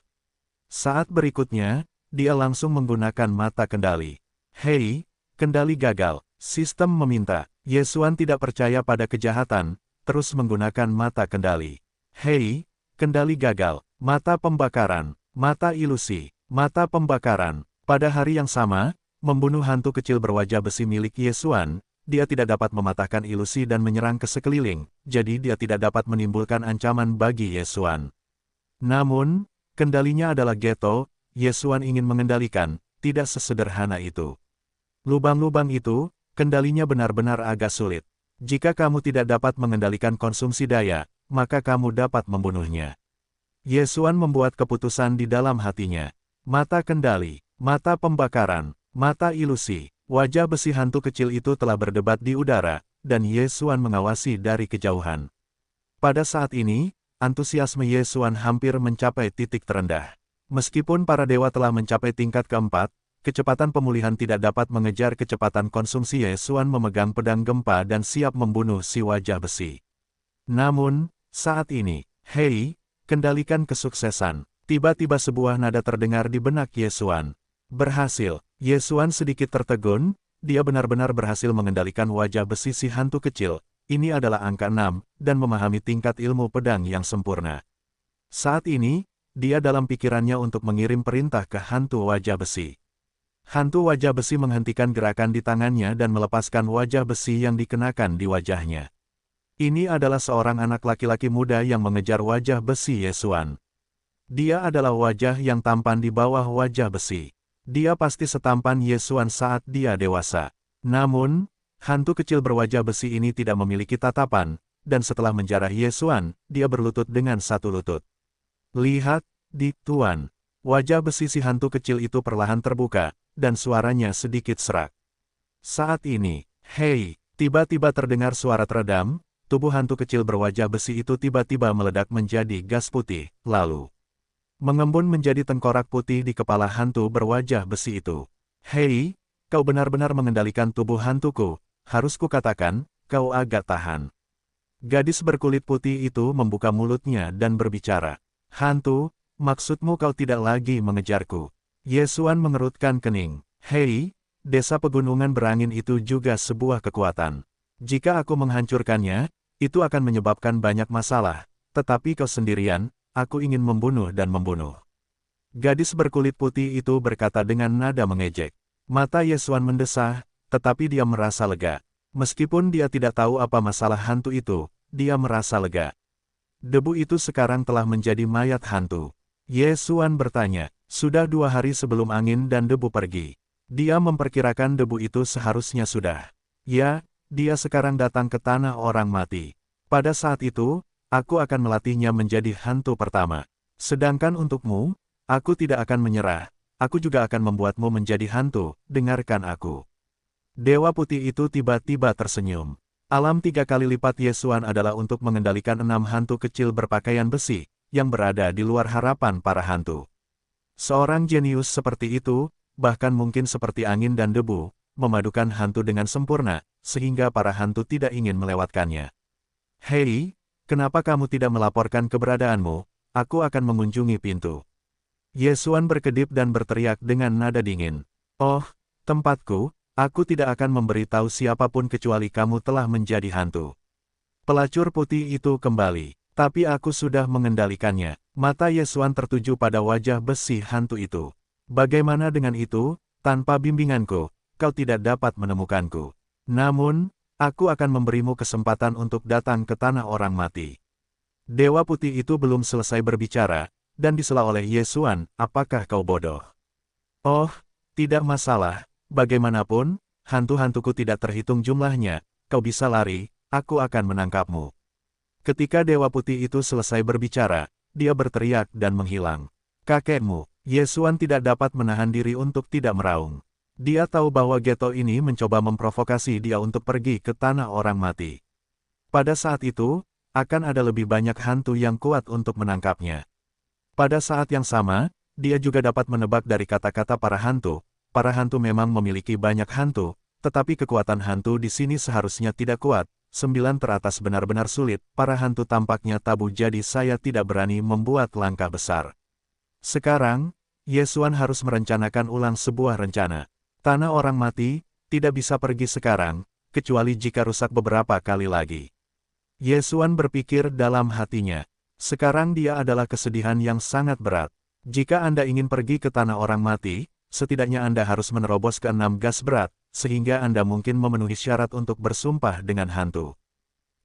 Saat berikutnya, dia langsung menggunakan mata kendali. Hei, kendali gagal, sistem meminta. Yesuan tidak percaya pada kejahatan, terus menggunakan mata kendali. Hei, kendali gagal, mata pembakaran, mata ilusi, mata pembakaran. Pada hari yang sama, membunuh hantu kecil berwajah besi milik Yesuan, dia tidak dapat mematahkan ilusi dan menyerang ke sekeliling, jadi dia tidak dapat menimbulkan ancaman bagi Yesuan. Namun, kendalinya adalah Geto, Yesuan ingin mengendalikan, tidak sesederhana itu. Lubang-lubang itu, kendalinya benar-benar agak sulit. Jika kamu tidak dapat mengendalikan konsumsi daya, maka kamu dapat membunuhnya. Yesuan membuat keputusan di dalam hatinya. Mata kendali, mata pembakaran, mata ilusi. Wajah besi hantu kecil itu telah berdebat di udara, dan Yesuan mengawasi dari kejauhan. Pada saat ini, antusiasme Yesuan hampir mencapai titik terendah. Meskipun para dewa telah mencapai tingkat keempat, kecepatan pemulihan tidak dapat mengejar kecepatan konsumsi. Yesuan memegang pedang gempa dan siap membunuh si wajah besi. Namun, saat ini, hei, kendalikan kesuksesan. Tiba-tiba sebuah nada terdengar di benak Yesuan. Berhasil. Yesuan sedikit tertegun, dia benar-benar berhasil mengendalikan wajah besi si hantu kecil. Ini adalah angka 6, dan memahami tingkat ilmu pedang yang sempurna. Saat ini, dia dalam pikirannya untuk mengirim perintah ke hantu wajah besi. Hantu wajah besi menghentikan gerakan di tangannya dan melepaskan wajah besi yang dikenakan di wajahnya. Ini adalah seorang anak laki-laki muda yang mengejar wajah besi Yesuan. Dia adalah wajah yang tampan di bawah wajah besi. Dia pasti setampan Yesuan saat dia dewasa. Namun, hantu kecil berwajah besi ini tidak memiliki tatapan, dan setelah menjarah Yesuan, dia berlutut dengan satu lutut. Lihat, Tuan. Wajah besi si hantu kecil itu perlahan terbuka, dan suaranya sedikit serak. Saat ini, hei, tiba-tiba terdengar suara teredam, tubuh hantu kecil berwajah besi itu tiba-tiba meledak menjadi gas putih, lalu mengembun menjadi tengkorak putih di kepala hantu berwajah besi itu. Hei, kau benar-benar mengendalikan tubuh hantuku, harus kukatakan, kau agak tahan. Gadis berkulit putih itu membuka mulutnya dan berbicara. Hantu, maksudmu kau tidak lagi mengejarku? Yesuan mengerutkan kening. Hei, desa pegunungan berangin itu juga sebuah kekuatan. Jika aku menghancurkannya, itu akan menyebabkan banyak masalah, tetapi kau sendirian, aku ingin membunuh dan membunuh. Gadis berkulit putih itu berkata dengan nada mengejek. Mata Yesuan mendesah, tetapi dia merasa lega. Meskipun dia tidak tahu apa masalah hantu itu, dia merasa lega. Debu itu sekarang telah menjadi mayat hantu. Yesuan bertanya, sudah 2 hari sebelum angin dan debu pergi. Dia memperkirakan debu itu seharusnya sudah. Ya, dia sekarang datang ke tanah orang mati. Pada saat itu, aku akan melatihnya menjadi hantu pertama. Sedangkan untukmu, aku tidak akan menyerah. Aku juga akan membuatmu menjadi hantu, dengarkan aku. Dewa putih itu tiba-tiba tersenyum. Alam 3 kali lipat Yesuan adalah untuk mengendalikan 6 hantu kecil berpakaian besi, yang berada di luar harapan para hantu. Seorang jenius seperti itu, bahkan mungkin seperti angin dan debu, memadukan hantu dengan sempurna, sehingga para hantu tidak ingin melewatkannya. Hei, kenapa kamu tidak melaporkan keberadaanmu? Aku akan mengunjungi pintu. Yesuan berkedip dan berteriak dengan nada dingin. Oh, tempatku, aku tidak akan memberitahu siapapun kecuali kamu telah menjadi hantu. Pelacur putih itu kembali, tapi aku sudah mengendalikannya. Mata Yesuan tertuju pada wajah besi hantu itu. Bagaimana dengan itu? Tanpa bimbinganku, kau tidak dapat menemukanku. Namun, aku akan memberimu kesempatan untuk datang ke tanah orang mati. Dewa putih itu belum selesai berbicara, dan disela oleh Yesuan, apakah kau bodoh? Oh, tidak masalah, bagaimanapun, hantu-hantuku tidak terhitung jumlahnya, kau bisa lari, aku akan menangkapmu. Ketika Dewa Putih itu selesai berbicara, dia berteriak dan menghilang. Kakekmu, Yesuan tidak dapat menahan diri untuk tidak meraung. Dia tahu bahwa Geto ini mencoba memprovokasi dia untuk pergi ke tanah orang mati. Pada saat itu, akan ada lebih banyak hantu yang kuat untuk menangkapnya. Pada saat yang sama, dia juga dapat menebak dari kata-kata para hantu. Para hantu memang memiliki banyak hantu, tetapi kekuatan hantu di sini seharusnya tidak kuat. 9 teratas benar-benar sulit, para hantu tampaknya tabu jadi saya tidak berani membuat langkah besar. Sekarang, Yesuan harus merencanakan ulang sebuah rencana. Tanah orang mati, tidak bisa pergi sekarang, kecuali jika rusak beberapa kali lagi. Yesuan berpikir dalam hatinya. Sekarang dia adalah kesedihan yang sangat berat. Jika Anda ingin pergi ke tanah orang mati, setidaknya Anda harus menerobos ke 6 gas berat, sehingga Anda mungkin memenuhi syarat untuk bersumpah dengan hantu.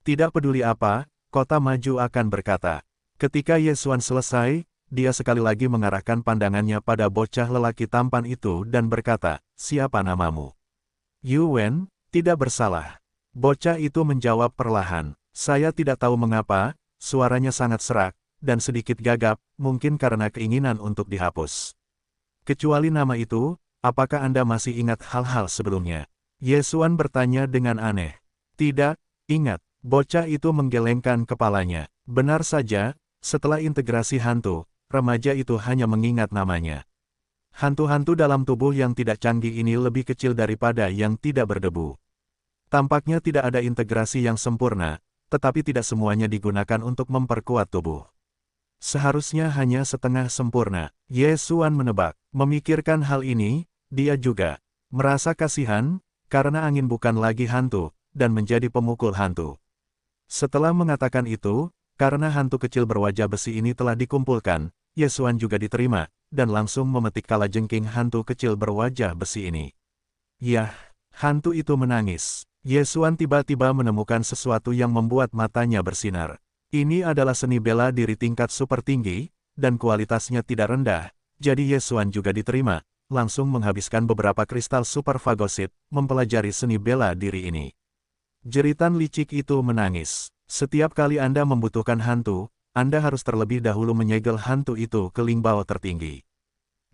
Tidak peduli apa, kota maju akan berkata. Ketika Yesuan selesai, dia sekali lagi mengarahkan pandangannya pada bocah lelaki tampan itu dan berkata, "Siapa namamu?" Yuwen, tidak bersalah. Bocah itu menjawab perlahan, "Saya tidak tahu mengapa," suaranya sangat serak, dan sedikit gagap, mungkin karena keinginan untuk dihapus. "Kecuali nama itu, apakah Anda masih ingat hal-hal sebelumnya?" Yesuan bertanya dengan aneh. "Tidak, ingat." Bocah itu menggelengkan kepalanya. Benar saja, setelah integrasi hantu, remaja itu hanya mengingat namanya. Hantu-hantu dalam tubuh yang tidak canggih ini lebih kecil daripada yang tidak berdebu. Tampaknya tidak ada integrasi yang sempurna, tetapi tidak semuanya digunakan untuk memperkuat tubuh. Seharusnya hanya setengah sempurna. Yesuan menebak. Memikirkan hal ini, dia juga merasa kasihan, karena angin bukan lagi hantu, dan menjadi pemukul hantu. Setelah mengatakan itu, karena hantu kecil berwajah besi ini telah dikumpulkan, Yesuan juga diterima, dan langsung memetik kalajengking hantu kecil berwajah besi ini. Yah, hantu itu menangis. Yesuan tiba-tiba menemukan sesuatu yang membuat matanya bersinar. Ini adalah seni bela diri tingkat super tinggi, dan kualitasnya tidak rendah, jadi Yesuan juga diterima, langsung menghabiskan beberapa kristal super fagosit, mempelajari seni bela diri ini. Jeritan licik itu menangis. Setiap kali Anda membutuhkan hantu, Anda harus terlebih dahulu menyegel hantu itu ke lingbao tertinggi.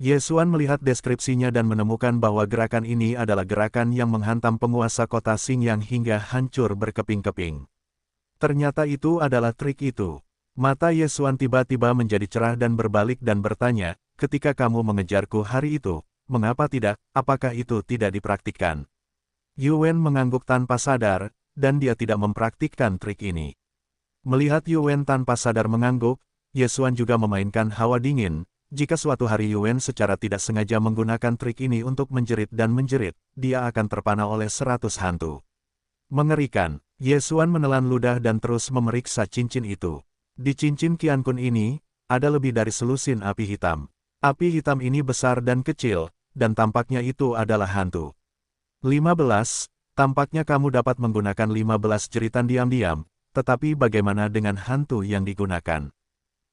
Yesuan melihat deskripsinya dan menemukan bahwa gerakan ini adalah gerakan yang menghantam penguasa kota Xingyang hingga hancur berkeping-keping. Ternyata itu adalah trik itu. Mata Yesuan tiba-tiba menjadi cerah dan berbalik dan bertanya, "Ketika kamu mengejarku hari itu, mengapa tidak, apakah itu tidak dipraktikkan?" Yuwen mengangguk tanpa sadar, dan dia tidak mempraktikkan trik ini. Melihat Yuwen tanpa sadar mengangguk, Yesuan juga memainkan hawa dingin. Jika suatu hari Yuwen secara tidak sengaja menggunakan trik ini untuk menjerit dan menjerit, dia akan terpana oleh 100 hantu. Mengerikan, Yesuan menelan ludah dan terus memeriksa cincin itu. Di cincin Qiankun ini, ada lebih dari selusin api hitam. Api hitam ini besar dan kecil, dan tampaknya itu adalah hantu. 15, tampaknya kamu dapat menggunakan 15 jeritan diam-diam, tetapi bagaimana dengan hantu yang digunakan?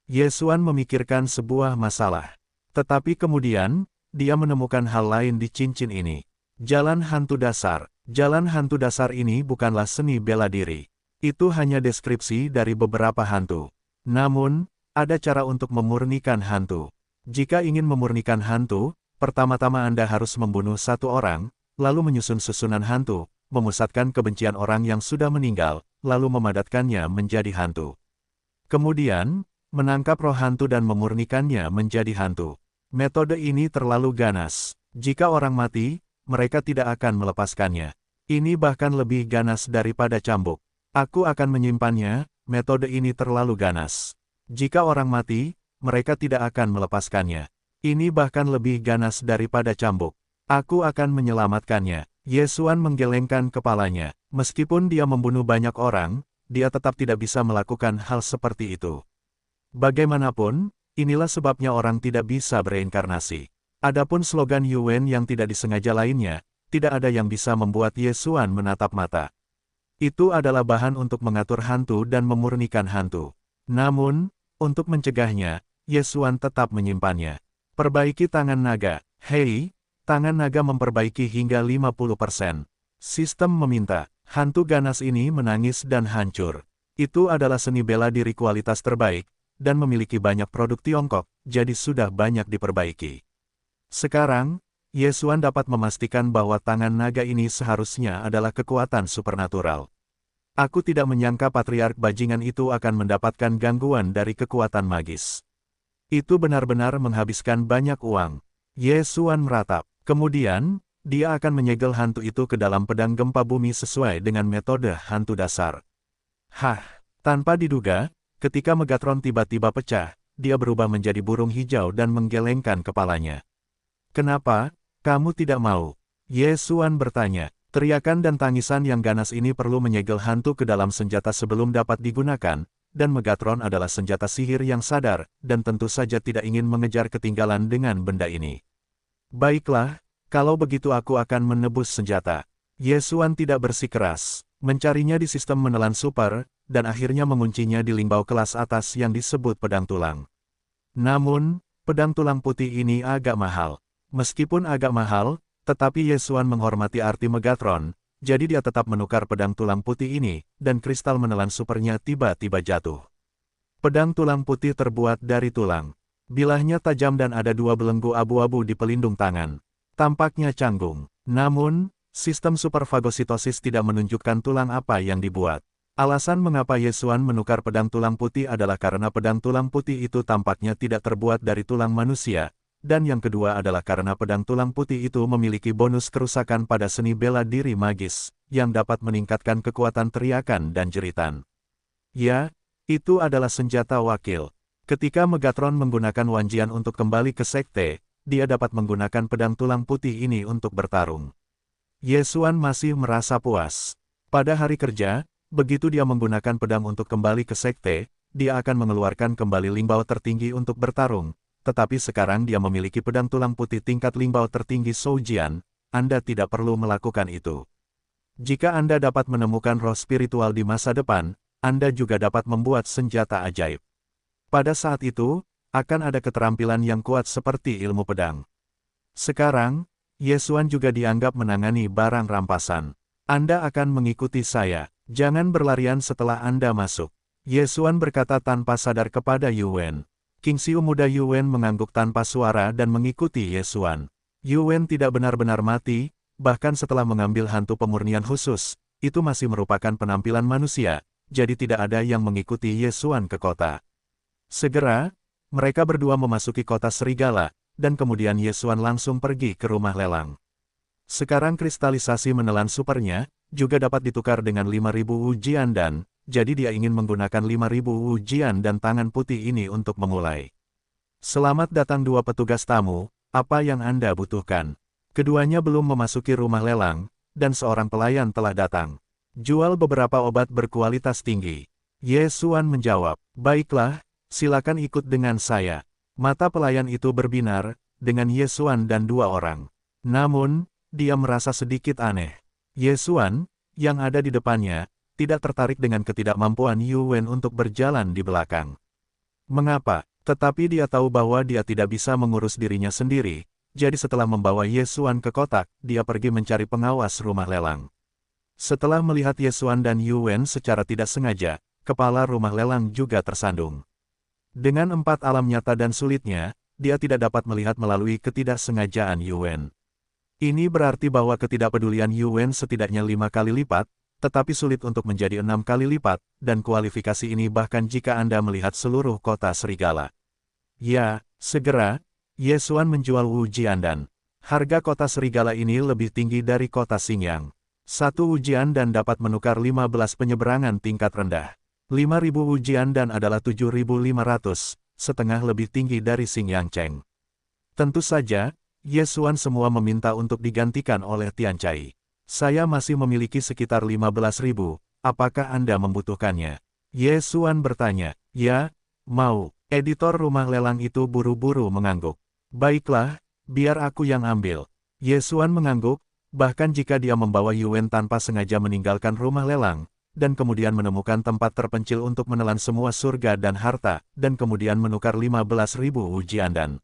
Yesuan memikirkan sebuah masalah. Tetapi kemudian, dia menemukan hal lain di cincin ini. Jalan hantu dasar. Jalan hantu dasar ini bukanlah seni bela diri. Itu hanya deskripsi dari beberapa hantu. Namun, ada cara untuk memurnikan hantu. Jika ingin memurnikan hantu, pertama-tama Anda harus membunuh satu orang, lalu menyusun susunan hantu, memusatkan kebencian orang yang sudah meninggal, lalu memadatkannya menjadi hantu. Kemudian, menangkap roh hantu dan memurnikannya menjadi hantu. Metode ini terlalu ganas. Jika orang mati, mereka tidak akan melepaskannya. Ini bahkan lebih ganas daripada cambuk. Aku akan menyimpannya, metode ini terlalu ganas. Jika orang mati, mereka tidak akan melepaskannya. Ini bahkan lebih ganas daripada cambuk. Aku akan menyelamatkannya. Yesuan menggelengkan kepalanya. Meskipun dia membunuh banyak orang, dia tetap tidak bisa melakukan hal seperti itu. Bagaimanapun, inilah sebabnya orang tidak bisa bereinkarnasi. Adapun slogan Yuwen yang tidak disengaja lainnya, tidak ada yang bisa membuat Yesuan menatap mata. Itu adalah bahan untuk mengatur hantu dan memurnikan hantu. Namun, untuk mencegahnya, Yesuan tetap menyimpannya. Perbaiki tangan naga. Hei, tangan naga memperbaiki hingga 50%. Sistem meminta. Hantu ganas ini menangis dan hancur. Itu adalah seni bela diri kualitas terbaik, dan memiliki banyak produk Tiongkok, jadi sudah banyak diperbaiki. Sekarang, Yesuan dapat memastikan bahwa tangan naga ini seharusnya adalah kekuatan supernatural. Aku tidak menyangka Patriark Bajingan itu akan mendapatkan gangguan dari kekuatan magis. Itu benar-benar menghabiskan banyak uang. Yesuan meratap. Kemudian, dia akan menyegel hantu itu ke dalam pedang gempa bumi sesuai dengan metode hantu dasar. Hah, tanpa diduga, ketika Megatron tiba-tiba pecah, dia berubah menjadi burung hijau dan menggelengkan kepalanya. Kenapa, kamu tidak mau? Yesuan bertanya. Teriakan dan tangisan yang ganas ini perlu menyegel hantu ke dalam senjata sebelum dapat digunakan, dan Megatron adalah senjata sihir yang sadar, dan tentu saja tidak ingin mengejar ketinggalan dengan benda ini. Baiklah, kalau begitu aku akan menebus senjata. Yesuan tidak bersikeras, mencarinya di sistem menelan super, dan akhirnya menguncinya di limbau kelas atas yang disebut pedang tulang. Namun, pedang tulang putih ini agak mahal. Meskipun agak mahal, tetapi Yesuan menghormati arti Megatron, jadi dia tetap menukar pedang tulang putih ini, dan kristal menelan supernya tiba-tiba jatuh. Pedang tulang putih terbuat dari tulang. Bilahnya tajam dan ada dua belenggu abu-abu di pelindung tangan. Tampaknya canggung. Namun, sistem superfagositosis tidak menunjukkan tulang apa yang dibuat. Alasan mengapa Yesuan menukar pedang tulang putih adalah karena pedang tulang putih itu tampaknya tidak terbuat dari tulang manusia. Dan yang kedua adalah karena pedang tulang putih itu memiliki bonus kerusakan pada seni bela diri magis, yang dapat meningkatkan kekuatan teriakan dan jeritan. Ya, itu adalah senjata wakil. Ketika Megatron menggunakan Wanjian untuk kembali ke sekte, dia dapat menggunakan pedang tulang putih ini untuk bertarung. Yesuan masih merasa puas. Pada hari kerja, begitu dia menggunakan pedang untuk kembali ke sekte, dia akan mengeluarkan kembali limbau tertinggi untuk bertarung. Tetapi sekarang dia memiliki pedang tulang putih tingkat limbau tertinggi Shoujian, Anda tidak perlu melakukan itu. Jika Anda dapat menemukan roh spiritual di masa depan, Anda juga dapat membuat senjata ajaib. Pada saat itu, akan ada keterampilan yang kuat seperti ilmu pedang. Sekarang, Yesuan juga dianggap menangani barang rampasan. Anda akan mengikuti saya, jangan berlarian setelah Anda masuk. Yesuan berkata tanpa sadar kepada Yuwen. Qingxiu muda Yuwen mengangguk tanpa suara dan mengikuti Yesuan. Yuwen tidak benar-benar mati, bahkan setelah mengambil hantu pemurnian khusus, itu masih merupakan penampilan manusia, jadi tidak ada yang mengikuti Yesuan ke kota. Segera, mereka berdua memasuki kota Serigala, dan kemudian Yesuan langsung pergi ke rumah lelang. Sekarang kristalisasi menelan supernya, juga dapat ditukar dengan 5.000 ujian dan, jadi dia ingin menggunakan 5.000 ujian dan tangan putih ini untuk memulai. Selamat datang dua petugas tamu, apa yang Anda butuhkan? Keduanya belum memasuki rumah lelang, dan seorang pelayan telah datang. Jual beberapa obat berkualitas tinggi. Yesuan menjawab, baiklah, silakan ikut dengan saya. Mata pelayan itu berbinar, dengan Yesuan dan dua orang. Namun, dia merasa sedikit aneh. Yesuan, yang ada di depannya, tidak tertarik dengan ketidakmampuan Yuwen untuk berjalan di belakang. Mengapa? Tetapi dia tahu bahwa dia tidak bisa mengurus dirinya sendiri, jadi setelah membawa Yesuan ke kotak, dia pergi mencari pengawas rumah lelang. Setelah melihat Yesuan dan Yuwen secara tidak sengaja, kepala rumah lelang juga tersandung. Dengan 4 alam nyata dan sulitnya, dia tidak dapat melihat melalui ketidaksengajaan Yuwen. Ini berarti bahwa ketidakpedulian Yuwen setidaknya 5 kali lipat, tetapi sulit untuk menjadi 6 kali lipat, dan kualifikasi ini bahkan jika Anda melihat seluruh kota Serigala. Ya, segera, Yesuan menjual Wu Jiandan. Harga kota Serigala ini lebih tinggi dari kota Xingyang. 1 ujian dan dapat menukar 15 penyeberangan tingkat rendah. 5.000 ujian dan adalah 7.500, setengah lebih tinggi dari Xingyang Cheng. Tentu saja, Yesuan semua meminta untuk digantikan oleh Tianchai. Saya masih memiliki sekitar 15.000, apakah Anda membutuhkannya? Yesuan bertanya. Ya, mau. Editor rumah lelang itu buru-buru mengangguk. Baiklah, biar aku yang ambil. Yesuan mengangguk, bahkan jika dia membawa Yuwen tanpa sengaja meninggalkan rumah lelang, dan kemudian menemukan tempat terpencil untuk menelan semua surga dan harta, dan kemudian menukar 15.000 ujian dan.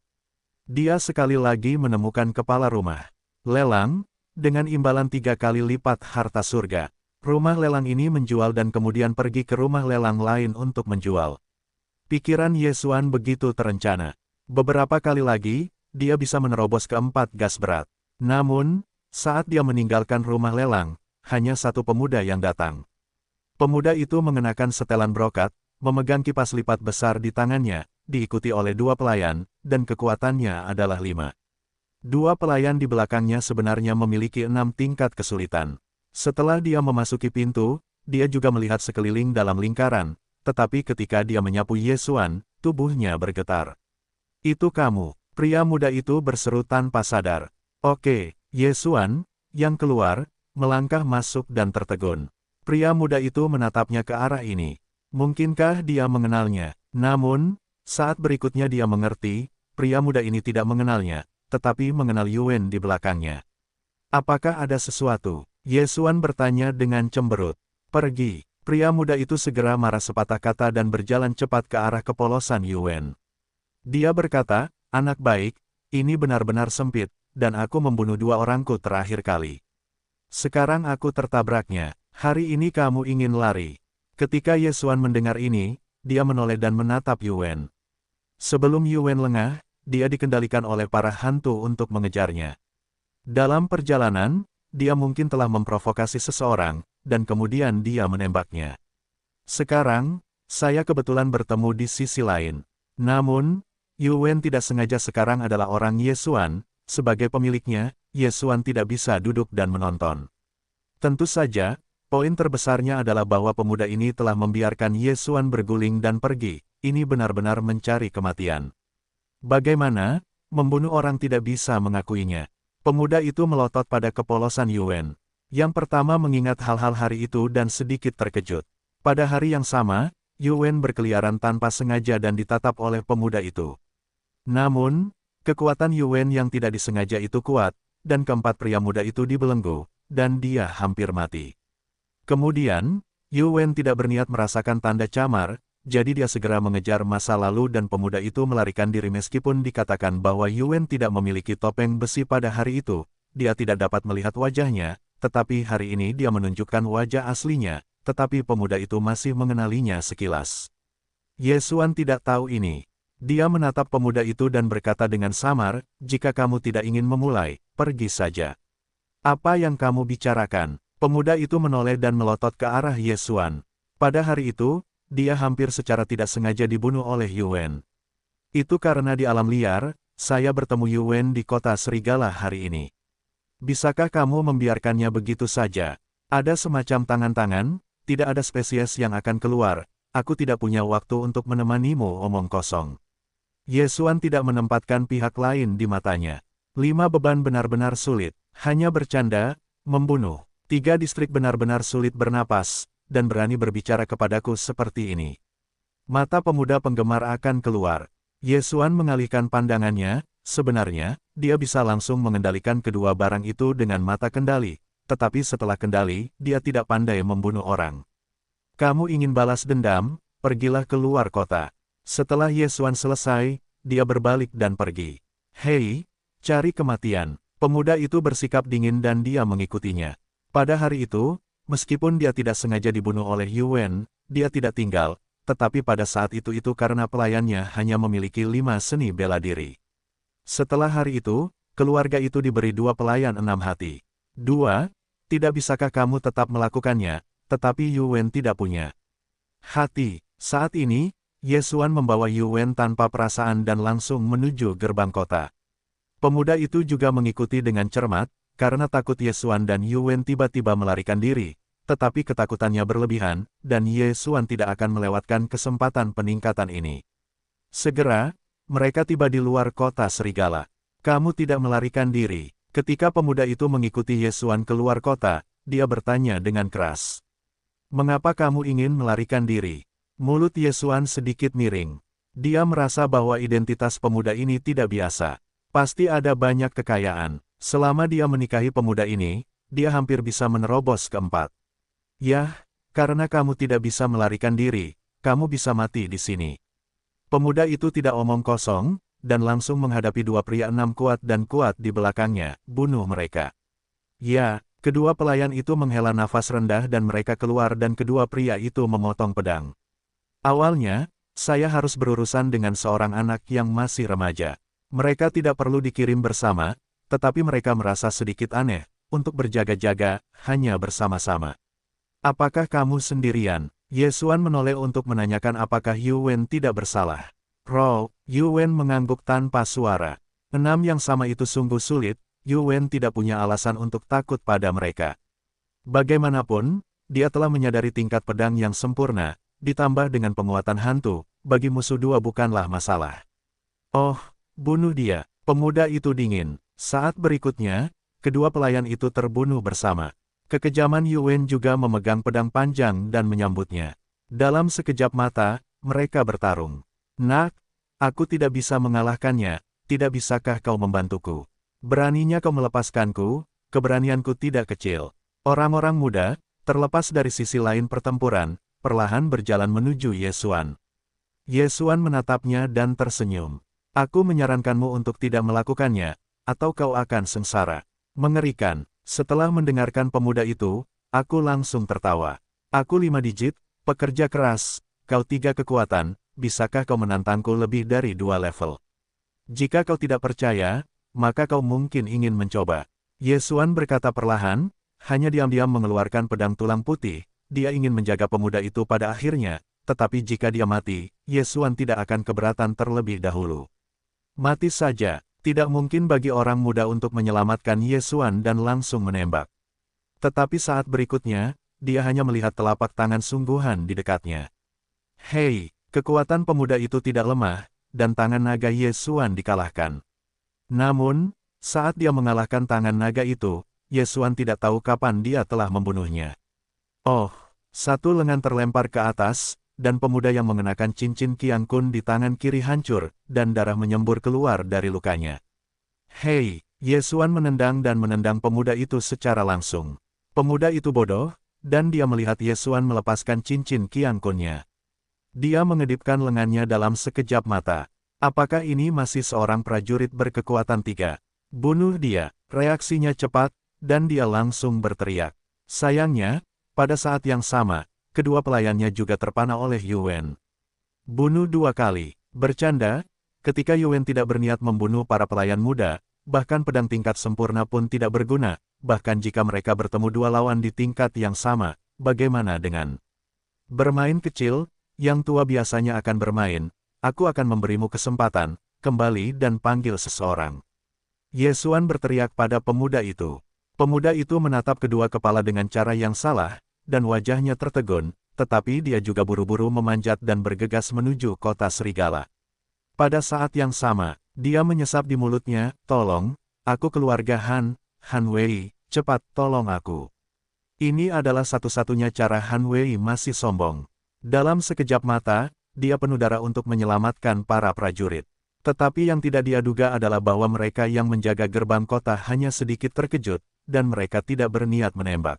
Dia sekali lagi menemukan kepala rumah lelang, dengan imbalan 3 kali lipat harta surga. Rumah lelang ini menjual dan kemudian pergi ke rumah lelang lain untuk menjual. Pikiran Yesuan begitu terencana. Beberapa kali lagi, dia bisa menerobos ke 4 gas berat. Namun, saat dia meninggalkan rumah lelang, hanya satu pemuda yang datang. Pemuda itu mengenakan setelan brokat, memegang kipas lipat besar di tangannya, diikuti oleh 2 pelayan, dan kekuatannya adalah 5. 2 pelayan di belakangnya sebenarnya memiliki 6 tingkat kesulitan. Setelah dia memasuki pintu, dia juga melihat sekeliling dalam lingkaran, tetapi ketika dia menyapu Yesuan, tubuhnya bergetar. Itu kamu, pria muda itu berseru tanpa sadar. Oke, Yesuan, yang keluar, melangkah masuk dan tertegun. Pria muda itu menatapnya ke arah ini. Mungkinkah dia mengenalnya? Namun, saat berikutnya dia mengerti, pria muda ini tidak mengenalnya, tetapi mengenal Yuen di belakangnya. Apakah ada sesuatu? Yesuan bertanya dengan cemberut. Pergi. Pria muda itu segera marah sepatah kata dan berjalan cepat ke arah kepolosan Yuen. Dia berkata, anak baik, ini benar-benar sempit, dan aku membunuh 2 orangku terakhir kali. Sekarang aku tertabraknya. Hari ini kamu ingin lari. Ketika Yesuan mendengar ini, dia menoleh dan menatap Yuen. Sebelum Yuen lengah, dia dikendalikan oleh para hantu untuk mengejarnya. Dalam perjalanan, dia mungkin telah memprovokasi seseorang, dan kemudian dia menembaknya. Sekarang, saya kebetulan bertemu di sisi lain. Namun, Yuen tidak sengaja sekarang adalah orang Yesuan, sebagai pemiliknya, Yesuan tidak bisa duduk dan menonton. Tentu saja, poin terbesarnya adalah bahwa pemuda ini telah membiarkan Yesuan berguling dan pergi, ini benar-benar mencari kematian. Bagaimana? Membunuh orang tidak bisa mengakuinya. Pemuda itu melotot pada kepolosan Yuen. Yang pertama mengingat hal-hal hari itu dan sedikit terkejut. Pada hari yang sama, Yuen berkeliaran tanpa sengaja dan ditatap oleh pemuda itu. Namun, kekuatan Yuen yang tidak disengaja itu kuat, dan keempat pria muda itu dibelenggu, dan dia hampir mati. Kemudian, Yuen tidak berniat merasakan tanda camar, jadi dia segera mengejar masa lalu dan pemuda itu melarikan diri meskipun dikatakan bahwa Yuen tidak memiliki topeng besi pada hari itu, dia tidak dapat melihat wajahnya, tetapi hari ini dia menunjukkan wajah aslinya, tetapi pemuda itu masih mengenalinya sekilas. Yesuan tidak tahu ini. Dia menatap pemuda itu dan berkata dengan samar, jika kamu tidak ingin memulai, pergi saja. Apa yang kamu bicarakan? Pemuda itu menoleh dan melotot ke arah Yesuan. Pada hari itu, dia hampir secara tidak sengaja dibunuh oleh Yuen. Itu karena di alam liar, saya bertemu Yuen di kota Serigala hari ini. Bisakah kamu membiarkannya begitu saja? Ada semacam tangan-tangan, tidak ada spesies yang akan keluar, aku tidak punya waktu untuk menemanimu omong kosong. Yesuan tidak menempatkan pihak lain di matanya. 5 beban benar-benar sulit, hanya bercanda, membunuh. 3 distrik benar-benar sulit bernapas, dan berani berbicara kepadaku seperti ini. Mata pemuda penggemar akan keluar. Yesuan mengalihkan pandangannya, sebenarnya, dia bisa langsung mengendalikan kedua barang itu dengan mata kendali, tetapi setelah kendali, dia tidak pandai membunuh orang. Kamu ingin balas dendam? Pergilah keluar kota. Setelah Yesuan selesai, dia berbalik dan pergi. Hei, cari kematian. Pemuda itu bersikap dingin dan dia mengikutinya. Pada hari itu, meskipun dia tidak sengaja dibunuh oleh Yuen, dia tidak tinggal, tetapi pada saat itu karena pelayannya hanya memiliki 5 seni bela diri. Setelah hari itu, keluarga itu diberi 2 pelayan 6 hati. 2, tidak bisakah kamu tetap melakukannya, tetapi Yuen tidak punya hati. Saat ini, Yesuan membawa Yuen tanpa perasaan dan langsung menuju gerbang kota. Pemuda itu juga mengikuti dengan cermat, karena takut Yesuan dan Yuen tiba-tiba melarikan diri, tetapi ketakutannya berlebihan, dan Yesuan tidak akan melewatkan kesempatan peningkatan ini. Segera, mereka tiba di luar kota Serigala. Kamu tidak melarikan diri. Ketika pemuda itu mengikuti Yesuan keluar kota, dia bertanya dengan keras. Mengapa kamu ingin melarikan diri? Mulut Yesuan sedikit miring. Dia merasa bahwa identitas pemuda ini tidak biasa. Pasti ada banyak kekayaan. Selama dia menikahi pemuda ini, dia hampir bisa menerobos ke-4. Yah, karena kamu tidak bisa melarikan diri, kamu bisa mati di sini. Pemuda itu tidak omong kosong, dan langsung menghadapi 2 pria 6 kuat dan kuat di belakangnya, bunuh mereka. Ya, kedua pelayan itu menghela nafas rendah dan mereka keluar dan kedua pria itu memotong pedang. Awalnya, saya harus berurusan dengan seorang anak yang masih remaja. Mereka tidak perlu dikirim bersama, tetapi mereka merasa sedikit aneh, untuk berjaga-jaga, hanya bersama-sama. Apakah kamu sendirian? Ye Xuan menoleh untuk menanyakan apakah Yu Wen tidak bersalah. Roll, Yu Wen mengangguk tanpa suara. 6 yang sama itu sungguh sulit, Yu Wen tidak punya alasan untuk takut pada mereka. Bagaimanapun, dia telah menyadari tingkat pedang yang sempurna, ditambah dengan penguatan hantu, bagi musuh dua bukanlah masalah. Oh, bunuh dia. Pemuda itu dingin. Saat berikutnya, kedua pelayan itu terbunuh bersama. Kekejaman Yu Wen juga memegang pedang panjang dan menyambutnya. Dalam sekejap mata, mereka bertarung. Nak, aku tidak bisa mengalahkannya, tidak bisakah kau membantuku? Beraninya kau melepaskanku, keberanianku tidak kecil. Orang-orang muda, terlepas dari sisi lain pertempuran, perlahan berjalan menuju Ye Xuan. Ye Xuan menatapnya dan tersenyum. Aku menyarankanmu untuk tidak melakukannya, atau kau akan sengsara. Mengerikan. Setelah mendengarkan pemuda itu, aku langsung tertawa. Aku 5 digit, pekerja keras, kau 3 kekuatan, bisakah kau menantangku lebih dari 2 level? Jika kau tidak percaya, maka kau mungkin ingin mencoba. Ye Xuan berkata perlahan, hanya diam-diam mengeluarkan pedang tulang putih, dia ingin menjaga pemuda itu pada akhirnya, tetapi jika dia mati, Ye Xuan tidak akan keberatan terlebih dahulu. Mati saja, tidak mungkin bagi orang muda untuk menyelamatkan Ye Xuan dan langsung menembak. Tetapi saat berikutnya, dia hanya melihat telapak tangan sungguhan di dekatnya. Hei, kekuatan pemuda itu tidak lemah, dan tangan naga Ye Xuan dikalahkan. Namun, saat dia mengalahkan tangan naga itu, Ye Xuan tidak tahu kapan dia telah membunuhnya. Oh, satu lengan terlempar ke atas, dan pemuda yang mengenakan cincin Qian Kun di tangan kiri hancur, dan darah menyembur keluar dari lukanya. Hei, Ye Xuan menendang dan menendang pemuda itu secara langsung. Pemuda itu bodoh, dan dia melihat Ye Xuan melepaskan cincin Qian Kun-nya. Dia mengedipkan lengannya dalam sekejap mata. Apakah ini masih seorang prajurit berkekuatan 3? Bunuh dia. Reaksinya cepat, dan dia langsung berteriak. Sayangnya, pada saat yang sama, kedua pelayannya juga terpana oleh Yu Wen. Bunuh 2 kali. Bercanda, ketika Yu Wen tidak berniat membunuh para pelayan muda, bahkan pedang tingkat sempurna pun tidak berguna, bahkan jika mereka bertemu 2 lawan di tingkat yang sama, bagaimana dengan bermain kecil, yang tua biasanya akan bermain, aku akan memberimu kesempatan, kembali dan panggil seseorang. Ye Xuan berteriak pada pemuda itu. Pemuda itu menatap kedua kepala dengan cara yang salah, dan wajahnya tertegun, tetapi dia juga buru-buru memanjat dan bergegas menuju kota serigala. Pada saat yang sama, dia menyesap di mulutnya, tolong, aku keluarga Han Wei, cepat tolong aku. Ini adalah satu-satunya cara Han Wei masih sombong. Dalam sekejap mata, dia penuh darah untuk menyelamatkan para prajurit. Tetapi yang tidak dia duga adalah bahwa mereka yang menjaga gerbang kota hanya sedikit terkejut, dan mereka tidak berniat menembak.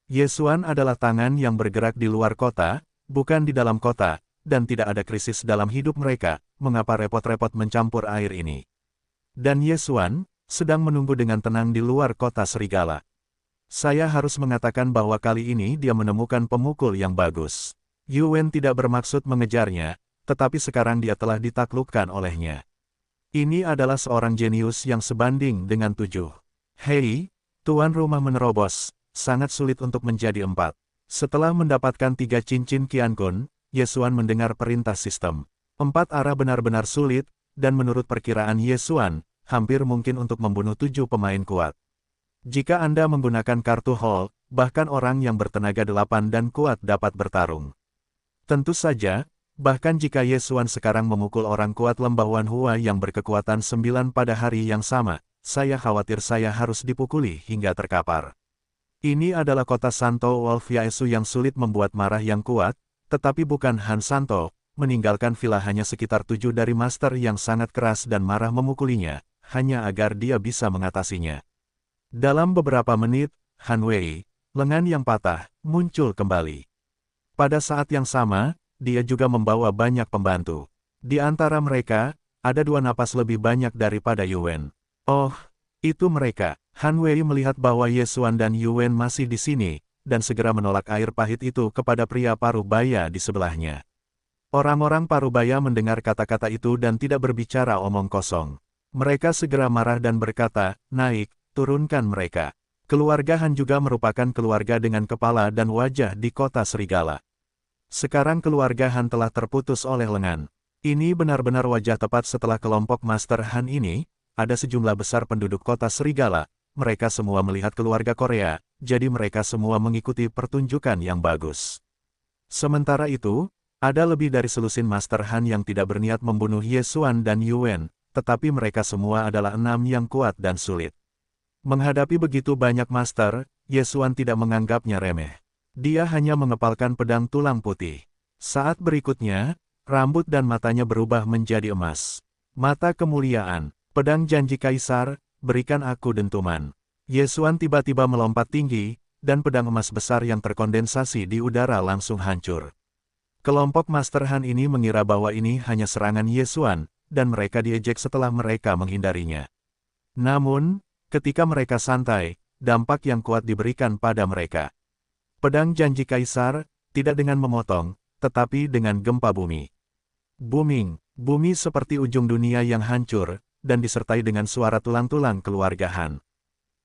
Ye Xuan adalah tangan yang bergerak di luar kota, bukan di dalam kota, dan tidak ada krisis dalam hidup mereka, mengapa repot-repot mencampur air ini. Dan Ye Xuan sedang menunggu dengan tenang di luar kota serigala. Saya harus mengatakan bahwa kali ini dia menemukan pemukul yang bagus. Yu Wen tidak bermaksud mengejarnya, tetapi sekarang dia telah ditaklukkan olehnya. Ini adalah seorang jenius yang sebanding dengan 7. Hei, tuan rumah menerobos, sangat sulit untuk menjadi 4. Setelah mendapatkan 3 cincin Qian Kun, Ye Xuan mendengar perintah sistem. 4 arah benar-benar sulit, dan menurut perkiraan Ye Xuan, hampir mungkin untuk membunuh 7 pemain kuat. Jika Anda menggunakan kartu Hall, bahkan orang yang bertenaga 8 dan kuat dapat bertarung. Tentu saja, bahkan jika Ye Xuan sekarang memukul orang kuat Lembah Wanhua yang berkekuatan 9 pada hari yang sama, saya khawatir saya harus dipukuli hingga terkapar. Ini adalah kota Santo Wolf Yaesu yang sulit membuat marah yang kuat, tetapi bukan Han Santo, meninggalkan villa hanya sekitar 7 dari master yang sangat keras dan marah memukulinya, hanya agar dia bisa mengatasinya. Dalam beberapa menit, Han Wei, lengan yang patah, muncul kembali. Pada saat yang sama, dia juga membawa banyak pembantu. Di antara mereka, ada 2 napas lebih banyak daripada Yu Wen. Oh, itu mereka. Han Wei melihat bahwa Ye Xuan dan Yu Wen masih di sini, dan segera menolak air pahit itu kepada pria Parubaya di sebelahnya. Orang-orang Parubaya mendengar kata-kata itu dan tidak berbicara omong kosong. Mereka segera marah dan berkata, naik, turunkan mereka. Keluarga Han juga merupakan keluarga dengan kepala dan wajah di kota Serigala. Sekarang keluarga Han telah terputus oleh lengan. Ini benar-benar wajah tepat setelah kelompok Master Han ini, ada sejumlah besar penduduk kota Serigala. Mereka semua melihat keluarga Korea, jadi mereka semua mengikuti pertunjukan yang bagus. Sementara itu, ada lebih dari selusin Master Han yang tidak berniat membunuh Ye Xuan dan Yuan, tetapi mereka semua adalah 6 yang kuat dan sulit. Menghadapi begitu banyak Master, Ye Xuan tidak menganggapnya remeh. Dia hanya mengepalkan pedang tulang putih. Saat berikutnya, rambut dan matanya berubah menjadi emas. Mata kemuliaan, pedang janji kaisar, berikan aku dentuman. Ye Xuan tiba-tiba melompat tinggi, dan pedang emas besar yang terkondensasi di udara langsung hancur. Kelompok Master Han ini mengira bahwa ini hanya serangan Ye Xuan, dan mereka diejek setelah mereka menghindarinya. Namun, ketika mereka santai, dampak yang kuat diberikan pada mereka. Pedang janji kaisar, tidak dengan memotong, tetapi dengan gempa bumi. Booming, bumi seperti ujung dunia yang hancur, dan disertai dengan suara tulang-tulang keluarga Han.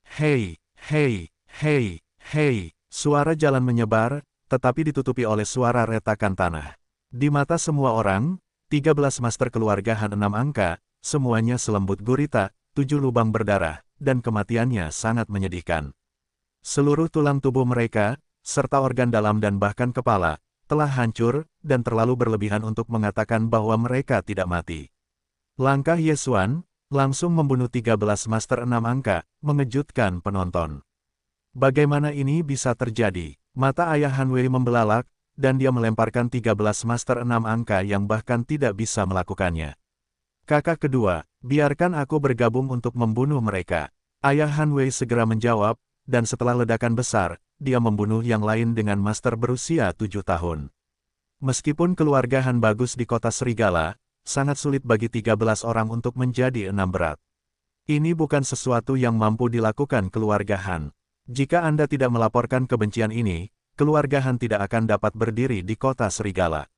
Hei, hei, hei, hei, suara jalan menyebar, tetapi ditutupi oleh suara retakan tanah. Di mata semua orang, 13 master keluarga Han 6 angka, semuanya selembut gurita, 7 lubang berdarah, dan kematiannya sangat menyedihkan. Seluruh tulang tubuh mereka, serta organ dalam dan bahkan kepala, telah hancur, dan terlalu berlebihan untuk mengatakan bahwa mereka tidak mati. Langkah Ye Xuan, langsung membunuh 13 master 6 angka, mengejutkan penonton. Bagaimana ini bisa terjadi? Mata ayah Han Wei membelalak, dan dia melemparkan 13 master 6 angka yang bahkan tidak bisa melakukannya. Kakak kedua, biarkan aku bergabung untuk membunuh mereka. Ayah Han Wei segera menjawab, dan setelah ledakan besar, dia membunuh yang lain dengan master berusia 7 tahun. Meskipun keluarga Han bagus di kota Serigala, sangat sulit bagi 13 orang untuk menjadi 6 berat. Ini bukan sesuatu yang mampu dilakukan keluarga Han. Jika Anda tidak melaporkan kebencian ini, keluarga Han tidak akan dapat berdiri di kota Serigala.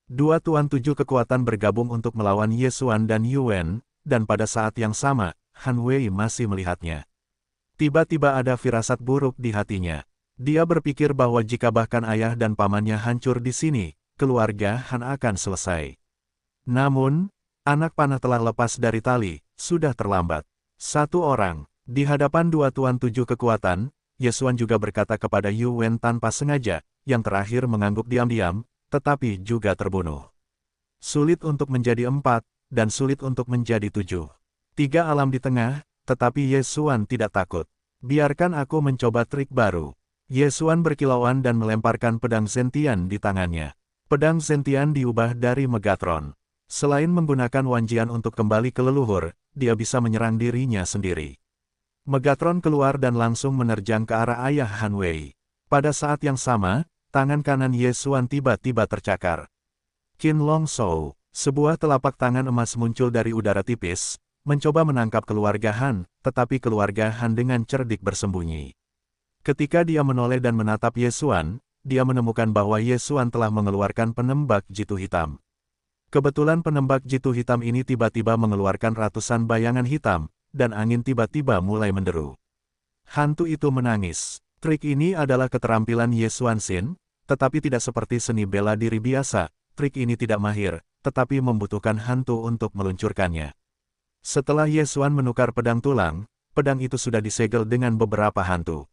Dua Tuan Tujuh kekuatan bergabung untuk melawan Ye Xuan dan Yuan, dan pada saat yang sama, Han Wei masih melihatnya. Tiba-tiba ada firasat buruk di hatinya. Dia berpikir bahwa jika bahkan ayah dan pamannya hancur di sini, keluarga Han akan selesai. Namun, anak panah telah lepas dari tali, sudah terlambat. Satu orang, di hadapan dua Tuan Tujuh kekuatan, Ye Xuan juga berkata kepada Yuan tanpa sengaja, yang terakhir mengangguk diam-diam, tetapi juga terbunuh. Sulit untuk menjadi 4, dan sulit untuk menjadi 7. 3 alam di tengah, tetapi Ye Xuan tidak takut. Biarkan aku mencoba trik baru. Ye Xuan berkilauan dan melemparkan pedang Zentian di tangannya. Pedang Zentian diubah dari Megatron. Selain menggunakan Wanjian untuk kembali ke leluhur, dia bisa menyerang dirinya sendiri. Megatron keluar dan langsung menerjang ke arah ayah Han Wei. Pada saat yang sama, tangan kanan Ye Xuan tiba-tiba tercakar. Qin Long Shou, sebuah telapak tangan emas muncul dari udara tipis, mencoba menangkap keluarga Han, tetapi keluarga Han dengan cerdik bersembunyi. Ketika dia menoleh dan menatap Ye Xuan, dia menemukan bahwa Ye Xuan telah mengeluarkan penembak jitu hitam. Kebetulan penembak jitu hitam ini tiba-tiba mengeluarkan ratusan bayangan hitam, dan angin tiba-tiba mulai menderu. Hantu itu menangis. Trik ini adalah keterampilan Ye Xuan Xin, tetapi tidak seperti seni bela diri biasa. Trik ini tidak mahir, tetapi membutuhkan hantu untuk meluncurkannya. Setelah Ye Xuan menukar pedang tulang, pedang itu sudah disegel dengan beberapa hantu.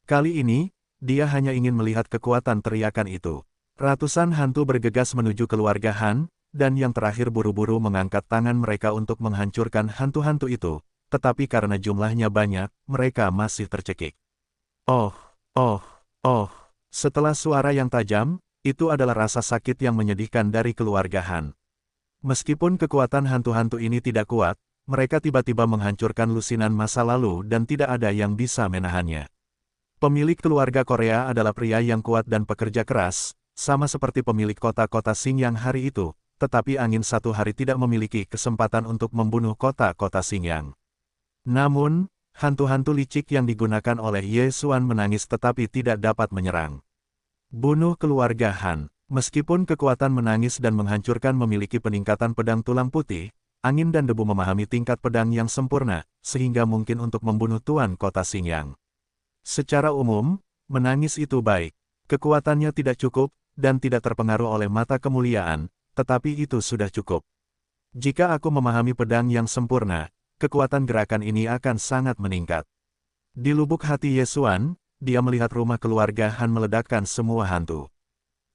Kali ini, dia hanya ingin melihat kekuatan teriakan itu. Ratusan hantu bergegas menuju keluarga Han, dan yang terakhir buru-buru mengangkat tangan mereka untuk menghancurkan hantu-hantu itu, tetapi karena jumlahnya banyak, mereka masih tercekik. Oh, oh, oh. Setelah suara yang tajam, itu adalah rasa sakit yang menyedihkan dari keluarga Han. Meskipun kekuatan hantu-hantu ini tidak kuat, mereka tiba-tiba menghancurkan lusinan masa lalu dan tidak ada yang bisa menahannya. Pemilik keluarga Korea adalah pria yang kuat dan pekerja keras, sama seperti pemilik kota-kota Xinjiang hari itu, tetapi angin satu hari tidak memiliki kesempatan untuk membunuh kota-kota Xinjiang. Namun, hantu-hantu licik yang digunakan oleh Ye Xuan menangis tetapi tidak dapat menyerang. Bunuh keluarga Han. Meskipun kekuatan menangis dan menghancurkan memiliki peningkatan pedang tulang putih, angin dan debu memahami tingkat pedang yang sempurna, sehingga mungkin untuk membunuh Tuan Kota Xingyang. Secara umum, menangis itu baik. Kekuatannya tidak cukup, dan tidak terpengaruh oleh mata kemuliaan, tetapi itu sudah cukup. Jika aku memahami pedang yang sempurna, kekuatan gerakan ini akan sangat meningkat. Di lubuk hati Ye Xuan, dia melihat rumah keluarga Han meledakkan semua hantu.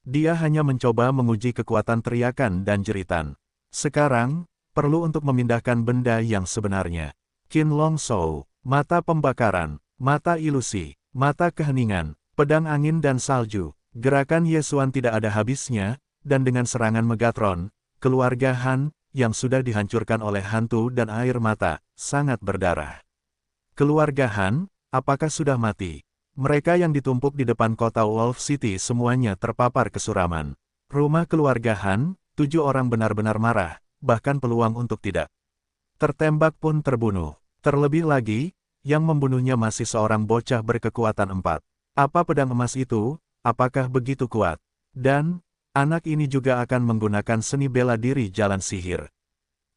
Dia hanya mencoba menguji kekuatan teriakan dan jeritan. Sekarang, perlu untuk memindahkan benda yang sebenarnya. Qin Long Shou, mata pembakaran, mata ilusi, mata keheningan, pedang angin dan salju. Gerakan Ye Xuan tidak ada habisnya, dan dengan serangan Megatron, keluarga Han, yang sudah dihancurkan oleh hantu dan air mata, sangat berdarah. Keluarga Han, apakah sudah mati? Mereka yang ditumpuk di depan kota Wolf City semuanya terpapar kesuraman. Rumah keluarga Han, 7 orang benar-benar marah, bahkan peluang untuk tidak tertembak pun terbunuh. Terlebih lagi, yang membunuhnya masih seorang bocah berkekuatan 4. Apa pedang emas itu? Apakah begitu kuat? Dan, anak ini juga akan menggunakan seni bela diri jalan sihir.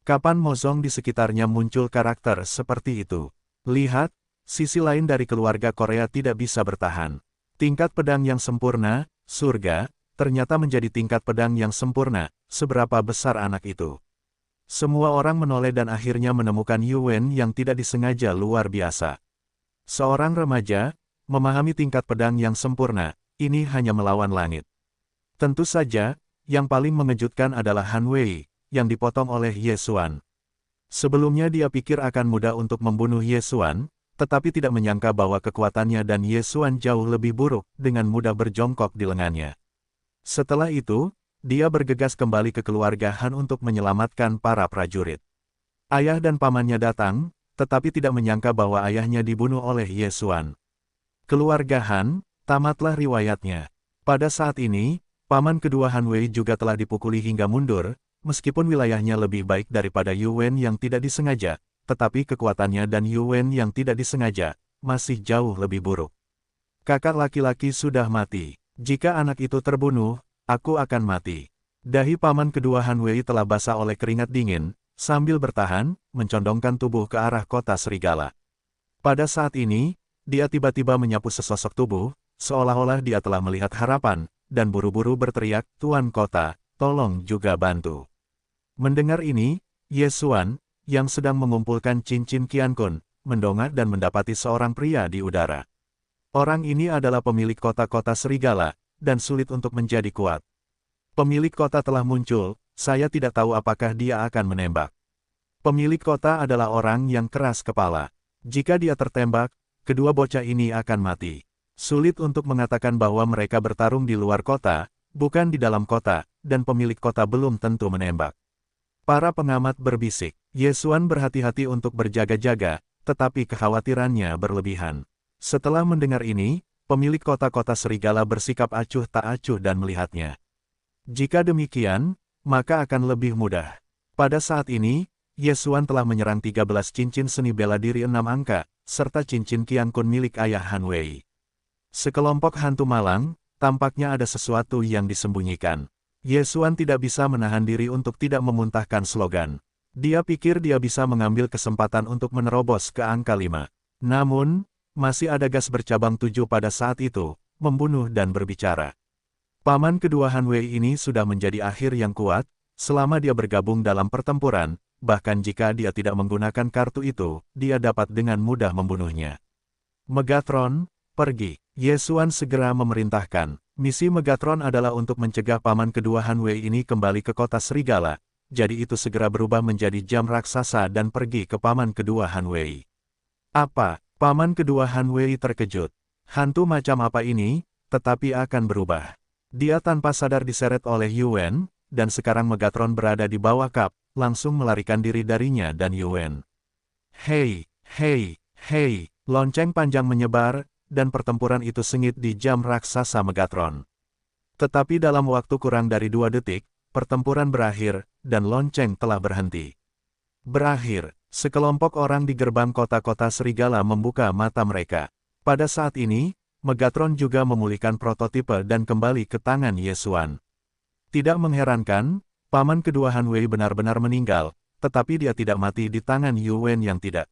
Kapan Mozong di sekitarnya muncul karakter seperti itu? Lihat, sisi lain dari keluarga Korea tidak bisa bertahan. Tingkat pedang yang sempurna, surga, ternyata menjadi tingkat pedang yang sempurna, seberapa besar anak itu. Semua orang menoleh dan akhirnya menemukan Yuwen yang tidak disengaja luar biasa. Seorang remaja, memahami tingkat pedang yang sempurna, ini hanya melawan langit. Tentu saja, yang paling mengejutkan adalah Han Wei, yang dipotong oleh Ye Xuan. Sebelumnya dia pikir akan mudah untuk membunuh Ye Xuan, tetapi tidak menyangka bahwa kekuatannya dan Ye Xuan jauh lebih buruk, dengan mudah berjongkok di lengannya. Setelah itu, dia bergegas kembali ke keluarga Han untuk menyelamatkan para prajurit. Ayah dan pamannya datang, tetapi tidak menyangka bahwa ayahnya dibunuh oleh Ye Xuan. Keluarga Han, tamatlah riwayatnya. Pada saat ini, paman kedua Han Wei juga telah dipukuli hingga mundur, meskipun wilayahnya lebih baik daripada Yuwen yang tidak disengaja, tetapi kekuatannya dan Yuwen yang tidak disengaja, masih jauh lebih buruk. Kakak laki-laki sudah mati. Jika anak itu terbunuh, aku akan mati. Dahi paman kedua Han Wei telah basah oleh keringat dingin, sambil bertahan, mencondongkan tubuh ke arah kota serigala. Pada saat ini, dia tiba-tiba menyapu sesosok tubuh, seolah-olah dia telah melihat harapan, dan buru-buru berteriak, "Tuan kota, tolong juga bantu." Mendengar ini, Ye Xuan, yang sedang mengumpulkan cincin Qiankun, mendongak dan mendapati seorang pria di udara. Orang ini adalah pemilik kota-kota serigala, dan sulit untuk menjadi kuat. Pemilik kota telah muncul, saya tidak tahu apakah dia akan menembak. Pemilik kota adalah orang yang keras kepala. Jika dia tertembak, kedua bocah ini akan mati. Sulit untuk mengatakan bahwa mereka bertarung di luar kota, bukan di dalam kota, dan pemilik kota belum tentu menembak. Para pengamat berbisik, Ye Xuan berhati-hati untuk berjaga-jaga, tetapi kekhawatirannya berlebihan. Setelah mendengar ini, pemilik kota-kota serigala bersikap acuh tak acuh dan melihatnya. Jika demikian, maka akan lebih mudah. Pada saat ini, Ye Xuan telah menyerang 13 cincin seni bela diri 6 angka, serta cincin Qiankun milik ayah Han Wei. Sekelompok hantu malang, tampaknya ada sesuatu yang disembunyikan. Ye Xuan tidak bisa menahan diri untuk tidak memuntahkan slogan. Dia pikir dia bisa mengambil kesempatan untuk menerobos ke angka 5. Namun, masih ada gas bercabang 7 pada saat itu, membunuh dan berbicara. Paman kedua Han Wei ini sudah menjadi akhir yang kuat, selama dia bergabung dalam pertempuran, bahkan jika dia tidak menggunakan kartu itu, dia dapat dengan mudah membunuhnya. Megatron, pergi. Ye Xuan segera memerintahkan. Misi Megatron adalah untuk mencegah paman kedua Han Wei ini kembali ke kota serigala, jadi itu segera berubah menjadi jam raksasa dan pergi ke paman kedua Han Wei. Apa? Paman kedua Han Wei terkejut. Hantu macam apa ini? Tetapi akan berubah. Dia tanpa sadar diseret oleh Yuwen, dan sekarang Megatron berada di bawah kap, langsung melarikan diri darinya dan Yuwen. Hei, hei, hei, lonceng panjang menyebar, dan pertempuran itu sengit di jam raksasa Megatron. Tetapi dalam waktu kurang dari 2 detik, pertempuran berakhir, dan lonceng telah berhenti. Berakhir, sekelompok orang di gerbang kota-kota serigala membuka mata mereka. Pada saat ini, Megatron juga memulihkan prototipe dan kembali ke tangan Ye Xuan. Tidak mengherankan, paman kedua Han Wei benar-benar meninggal, tetapi dia tidak mati di tangan Yuwen yang tidak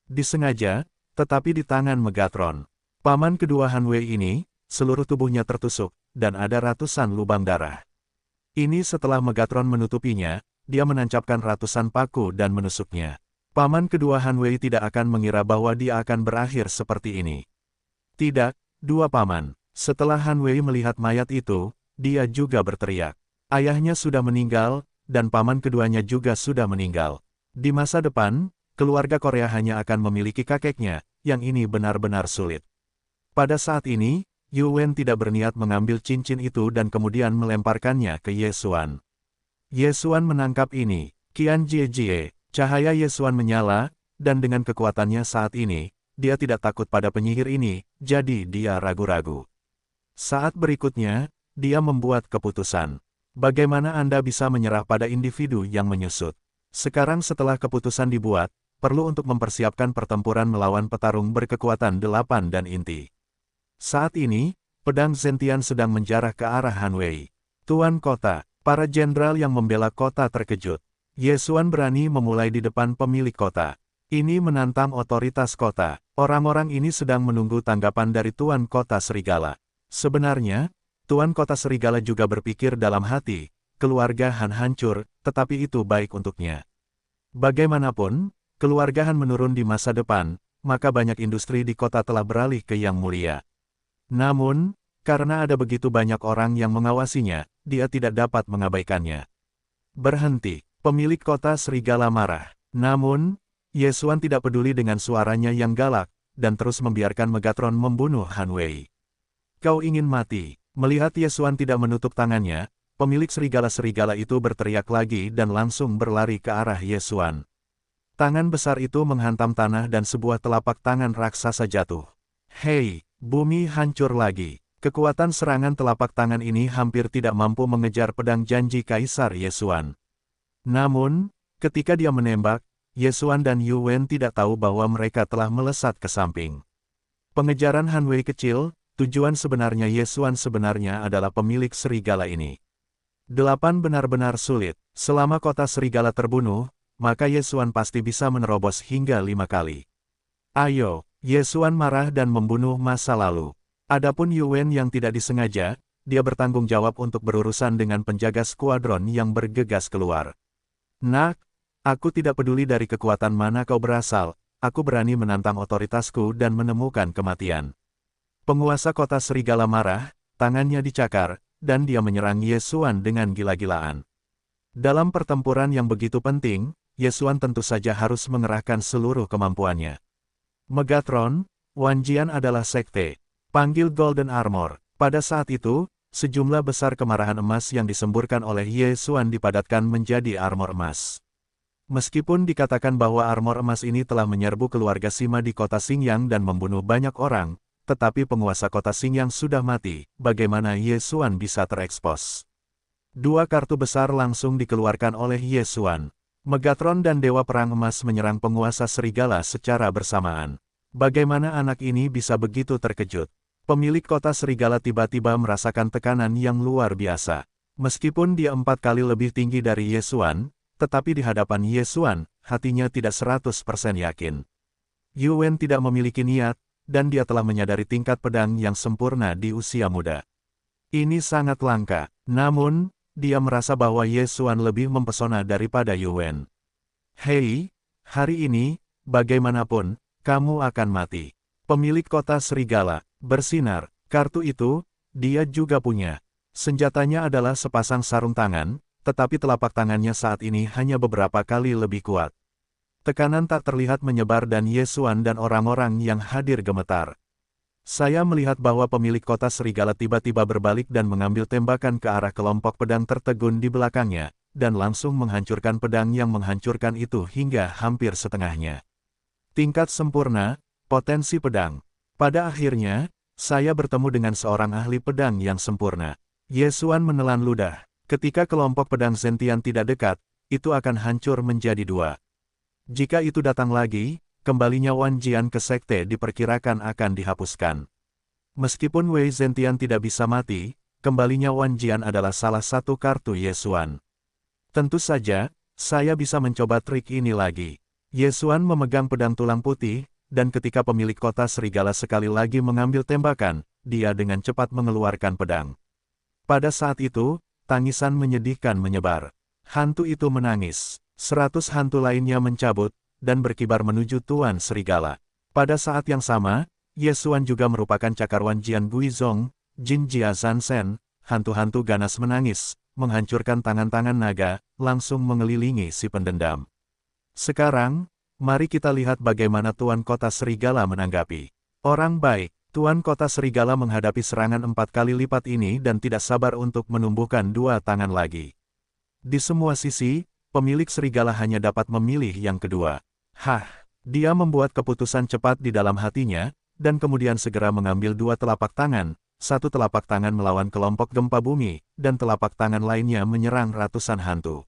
disengaja, tetapi di tangan Megatron. Paman kedua Han Wei ini, seluruh tubuhnya tertusuk, dan ada ratusan lubang darah. Ini setelah Megatron menutupinya, dia menancapkan ratusan paku dan menusuknya. Paman kedua Han Wei tidak akan mengira bahwa dia akan berakhir seperti ini. Tidak, dua paman. Setelah Han Wei melihat mayat itu, dia juga berteriak. Ayahnya sudah meninggal, dan paman keduanya juga sudah meninggal. Di masa depan, keluarga Korea hanya akan memiliki kakeknya, yang ini benar-benar sulit. Pada saat ini, Yuwen tidak berniat mengambil cincin itu dan kemudian melemparkannya ke Yesuan. Yesuan menangkap ini. Qian Jie, cahaya Yesuan menyala, dan dengan kekuatannya saat ini, dia tidak takut pada penyihir ini, jadi dia ragu-ragu. Saat berikutnya, dia membuat keputusan. Bagaimana Anda bisa menyerah pada individu yang menyusut? Sekarang setelah keputusan dibuat, perlu untuk mempersiapkan pertempuran melawan petarung berkekuatan 8 dan inti. Saat ini, pedang Zentian sedang menjarah ke arah Han Wei. Tuan kota, para jenderal yang membela kota terkejut. Yesuan berani memulai di depan pemilik kota. Ini menantang otoritas kota. Orang-orang ini sedang menunggu tanggapan dari Tuan Kota Serigala. Sebenarnya, Tuan Kota Serigala juga berpikir dalam hati, keluarga Han hancur, tetapi itu baik untuknya. Bagaimanapun, keluarga Han menurun di masa depan, maka banyak industri di kota telah beralih ke yang mulia. Namun, karena ada begitu banyak orang yang mengawasinya, dia tidak dapat mengabaikannya. Berhenti, pemilik kota Serigala marah. Namun, Yesuan tidak peduli dengan suaranya yang galak, dan terus membiarkan Megatron membunuh Han Wei. Kau ingin mati? Melihat Yesuan tidak menutup tangannya, pemilik serigala-serigala itu berteriak lagi dan langsung berlari ke arah Yesuan. Tangan besar itu menghantam tanah dan sebuah telapak tangan raksasa jatuh. Hei! Bumi hancur lagi. Kekuatan serangan telapak tangan ini hampir tidak mampu mengejar pedang janji Kaisar Yesuan. Namun, ketika dia menembak, Yesuan dan Yuwen tidak tahu bahwa mereka telah melesat ke samping. Pengejaran Han Wei kecil, tujuan sebenarnya Yesuan sebenarnya adalah pemilik serigala ini. 8 benar-benar sulit. Selama kota serigala terbunuh, maka Yesuan pasti bisa menerobos hingga 5 kali. Ayo! Yesuan marah dan membunuh masa lalu. Adapun Yuwen yang tidak disengaja, dia bertanggung jawab untuk berurusan dengan penjaga skuadron yang bergegas keluar. Nak, aku tidak peduli dari kekuatan mana kau berasal, aku berani menantang otoritasku dan menemukan kematian. Penguasa kota Serigala marah, tangannya dicakar, dan dia menyerang Yesuan dengan gila-gilaan. Dalam pertempuran yang begitu penting, Yesuan tentu saja harus mengerahkan seluruh kemampuannya. Megatron, Wanjian adalah sekte. Panggil Golden Armor. Pada saat itu, sejumlah besar kemarahan emas yang disemburkan oleh Yesuan dipadatkan menjadi armor emas. Meskipun dikatakan bahwa armor emas ini telah menyerbu keluarga Sima di kota Xingyang dan membunuh banyak orang, tetapi penguasa kota Xingyang sudah mati, bagaimana Yesuan bisa terekspos? 2 kartu besar langsung dikeluarkan oleh Yesuan. Megatron dan Dewa Perang Emas menyerang penguasa serigala secara bersamaan. Bagaimana anak ini bisa begitu terkejut? Pemilik kota serigala tiba-tiba merasakan tekanan yang luar biasa. Meskipun dia 4 kali lebih tinggi dari Yesuan, tetapi di hadapan Yesuan, hatinya tidak 100% yakin. Yuwen tidak memiliki niat, dan dia telah menyadari tingkat pedang yang sempurna di usia muda. Ini sangat langka, namun, dia merasa bahwa Yesuan lebih mempesona daripada Yuwen. Hei, hari ini, bagaimanapun, kamu akan mati. Pemilik kota serigala, bersinar, kartu itu, dia juga punya. Senjatanya adalah sepasang sarung tangan, tetapi telapak tangannya saat ini hanya beberapa kali lebih kuat. Tekanan tak terlihat menyebar dan Yesuan dan orang-orang yang hadir gemetar. Saya melihat bahwa pemilik kota serigala tiba-tiba berbalik dan mengambil tembakan ke arah kelompok pedang tertegun di belakangnya, dan langsung menghancurkan pedang yang menghancurkan itu hingga hampir setengahnya. Tingkat sempurna, potensi pedang. Pada akhirnya, saya bertemu dengan seorang ahli pedang yang sempurna. Yesuan menelan ludah. Ketika kelompok pedang Zentian tidak dekat, itu akan hancur menjadi 2. Jika itu datang lagi, kembalinya Wanjian ke sekte diperkirakan akan dihapuskan. Meskipun Wei Zentian tidak bisa mati, kembalinya Wanjian adalah salah satu kartu Yesuan. Tentu saja, Saya bisa mencoba trik ini lagi. Ye Xuan memegang pedang tulang putih, dan ketika pemilik kota serigala sekali lagi mengambil tembakan, dia dengan cepat mengeluarkan pedang. Pada saat itu, tangisan menyedihkan menyebar. Hantu itu menangis. 100 hantu lainnya mencabut, dan berkibar menuju Tuan Serigala. Pada saat yang sama, Ye Xuan juga merupakan cakarwan Jian Guizhong, Jin Jia Zansen, hantu-hantu ganas menangis, menghancurkan tangan-tangan naga, langsung mengelilingi si pendendam. Sekarang, mari kita lihat bagaimana Tuan Kota Serigala menanggapi. Orang baik, Tuan Kota Serigala menghadapi serangan 4 kali lipat ini dan tidak sabar untuk menumbuhkan 2 tangan lagi. Di semua sisi, pemilik serigala hanya dapat memilih yang kedua. Dia membuat keputusan cepat di dalam hatinya, dan kemudian segera mengambil 2 telapak tangan, 1 telapak tangan melawan kelompok gempa bumi, dan telapak tangan lainnya menyerang ratusan hantu.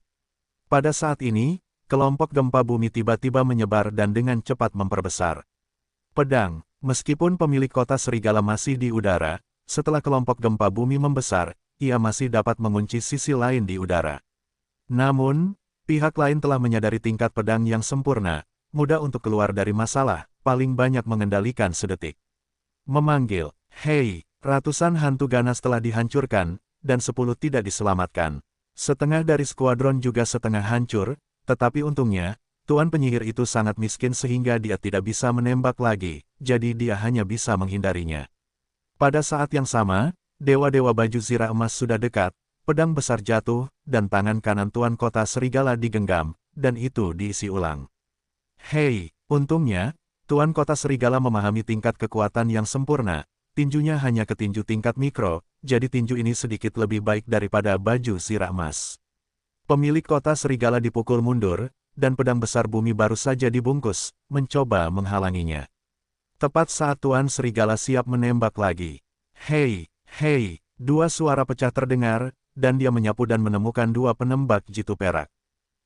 Pada saat ini, kelompok gempa bumi tiba-tiba menyebar dan dengan cepat memperbesar. Pedang, meskipun pemilik kota serigala masih di udara, setelah kelompok gempa bumi membesar, ia masih dapat mengunci sisi lain di udara. Namun, pihak lain telah menyadari tingkat pedang yang sempurna, mudah untuk keluar dari masalah, paling banyak mengendalikan sedetik. Memanggil, "Hei!" Ratusan hantu ganas telah dihancurkan, dan 10 tidak diselamatkan. Setengah dari skuadron juga setengah hancur, tetapi untungnya, Tuan penyihir itu sangat miskin sehingga dia tidak bisa menembak lagi, jadi dia hanya bisa menghindarinya. Pada saat yang sama, dewa-dewa baju zirah emas sudah dekat, pedang besar jatuh, dan tangan kanan Tuan Kota Serigala digenggam, dan itu diisi ulang. Hei, untungnya, Tuan Kota Serigala memahami tingkat kekuatan yang sempurna. Tinjunya hanya ketinju tingkat mikro, jadi tinju ini sedikit lebih baik daripada baju zirah emas. Pemilik kota serigala dipukul mundur, dan pedang besar bumi baru saja dibungkus, mencoba menghalanginya. Tepat saat Tuan Serigala siap menembak lagi. Hei, hei, 2 suara pecah terdengar, dan dia menyapu dan menemukan 2 penembak jitu perak.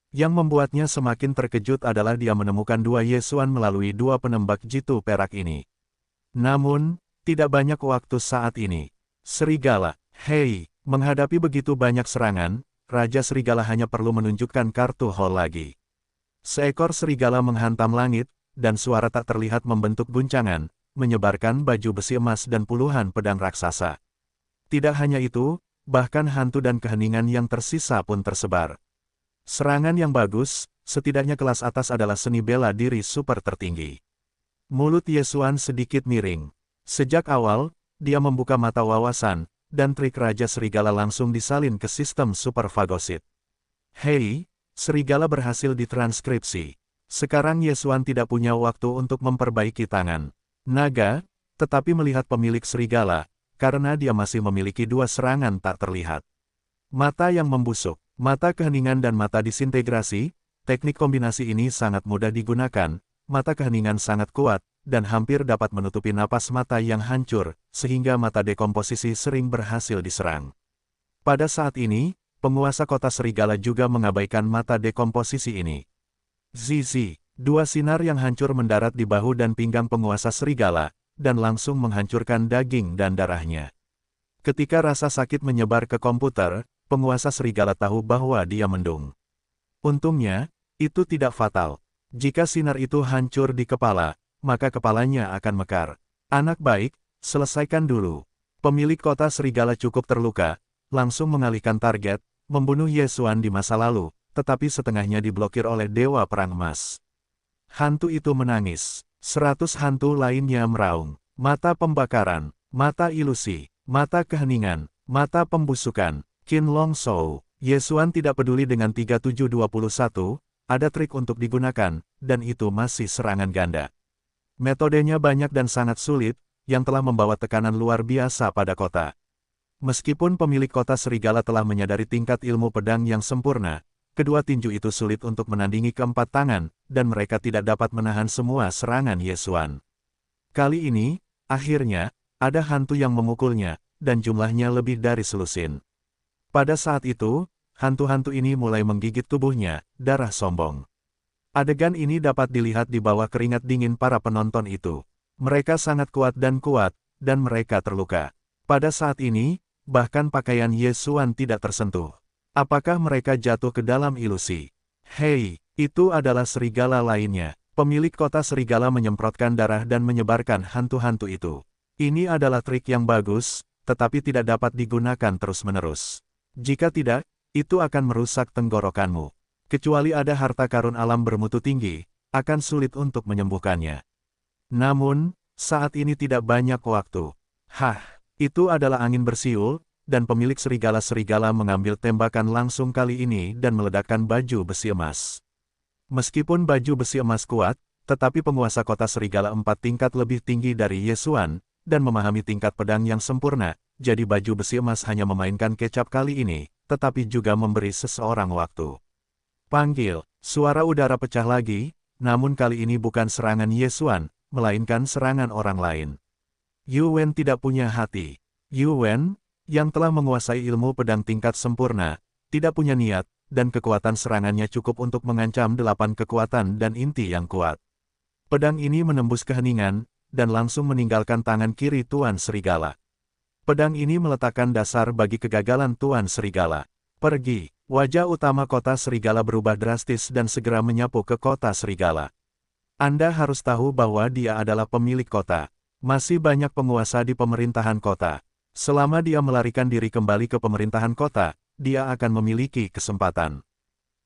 Yang membuatnya semakin terkejut adalah dia menemukan 2 Ye Xuan melalui 2 penembak jitu perak ini. Namun, tidak banyak waktu saat ini. Serigala, hei, menghadapi begitu banyak serangan, Raja Serigala hanya perlu menunjukkan kartu hall lagi. Seekor serigala menghantam langit, dan suara tak terlihat membentuk guncangan, menyebarkan baju besi emas dan puluhan pedang raksasa. Tidak hanya itu, bahkan hantu dan keheningan yang tersisa pun tersebar. Serangan yang bagus, setidaknya kelas atas adalah seni bela diri super tertinggi. Mulut Ye Xuan sedikit miring. Sejak awal, dia membuka mata wawasan, dan trik Raja Serigala langsung disalin ke sistem Super Fagosit. Hei, serigala berhasil ditranskripsi. Sekarang Ye Xuan tidak punya waktu untuk memperbaiki tangan naga, tetapi melihat pemilik serigala, karena dia masih memiliki 2 serangan tak terlihat. Mata yang membusuk, mata keheningan dan mata disintegrasi, teknik kombinasi ini sangat mudah digunakan, mata keheningan sangat kuat, dan hampir dapat menutupi napas mata yang hancur, sehingga mata dekomposisi sering berhasil diserang. Pada saat ini, penguasa kota serigala juga mengabaikan mata dekomposisi ini. Zizi, 2 sinar yang hancur mendarat di bahu dan pinggang penguasa serigala, dan langsung menghancurkan daging dan darahnya. Ketika rasa sakit menyebar ke komputer, penguasa serigala tahu bahwa dia mendung. Untungnya, itu tidak fatal. Jika sinar itu hancur di kepala, maka kepalanya akan mekar. Anak baik, selesaikan dulu. Pemilik kota serigala cukup terluka, langsung mengalihkan target, membunuh Ye Xuan di masa lalu, tetapi setengahnya diblokir oleh Dewa Perang Emas. Hantu itu menangis. 100 hantu lainnya meraung. Mata pembakaran, mata ilusi, mata keheningan, mata pembusukan. Qin Long Shou. Ye Xuan tidak peduli dengan 3721, ada trik untuk digunakan, dan itu masih serangan ganda. Metodenya banyak dan sangat sulit, yang telah membawa tekanan luar biasa pada kota. Meskipun pemilik kota serigala telah menyadari tingkat ilmu pedang yang sempurna, kedua tinju itu sulit untuk menandingi keempat tangan, dan mereka tidak dapat menahan semua serangan Ye Xuan. Kali ini, akhirnya, ada hantu yang memukulnya, dan jumlahnya lebih dari selusin. Pada saat itu, hantu-hantu ini mulai menggigit tubuhnya, darah sombong. Adegan ini dapat dilihat di bawah keringat dingin para penonton itu. Mereka sangat kuat, dan mereka terluka. Pada saat ini, bahkan pakaian Ye Xuan tidak tersentuh. Apakah mereka jatuh ke dalam ilusi? Hei, itu adalah serigala lainnya. Pemilik kota serigala menyemprotkan darah dan menyebarkan hantu-hantu itu. Ini adalah trik yang bagus, tetapi tidak dapat digunakan terus-menerus. Jika tidak, itu akan merusak tenggorokanmu. Kecuali ada harta karun alam bermutu tinggi, akan sulit untuk menyembuhkannya. Namun, saat ini tidak banyak waktu. Hah, itu adalah angin bersiul, dan pemilik serigala-serigala mengambil tembakan langsung kali ini dan meledakkan baju besi emas. Meskipun baju besi emas kuat, tetapi penguasa kota serigala 4 tingkat lebih tinggi dari Yesuan, dan memahami tingkat pedang yang sempurna, jadi baju besi emas hanya memainkan kecap kali ini, tetapi juga memberi seseorang waktu. Panggil, suara udara pecah lagi, namun kali ini bukan serangan Yesuan, melainkan serangan orang lain. Yu Wen tidak punya hati. Yu Wen, yang telah menguasai ilmu pedang tingkat sempurna, tidak punya niat, dan kekuatan serangannya cukup untuk mengancam 8 kekuatan dan inti yang kuat. Pedang ini menembus keheningan, dan langsung meninggalkan tangan kiri Tuan Serigala. Pedang ini meletakkan dasar bagi kegagalan Tuan Serigala. Pergi, wajah utama kota Serigala berubah drastis dan segera menyapu ke kota Serigala. Anda harus tahu bahwa dia adalah pemilik kota. Masih banyak penguasa di pemerintahan kota. Selama dia melarikan diri kembali ke pemerintahan kota, dia akan memiliki kesempatan.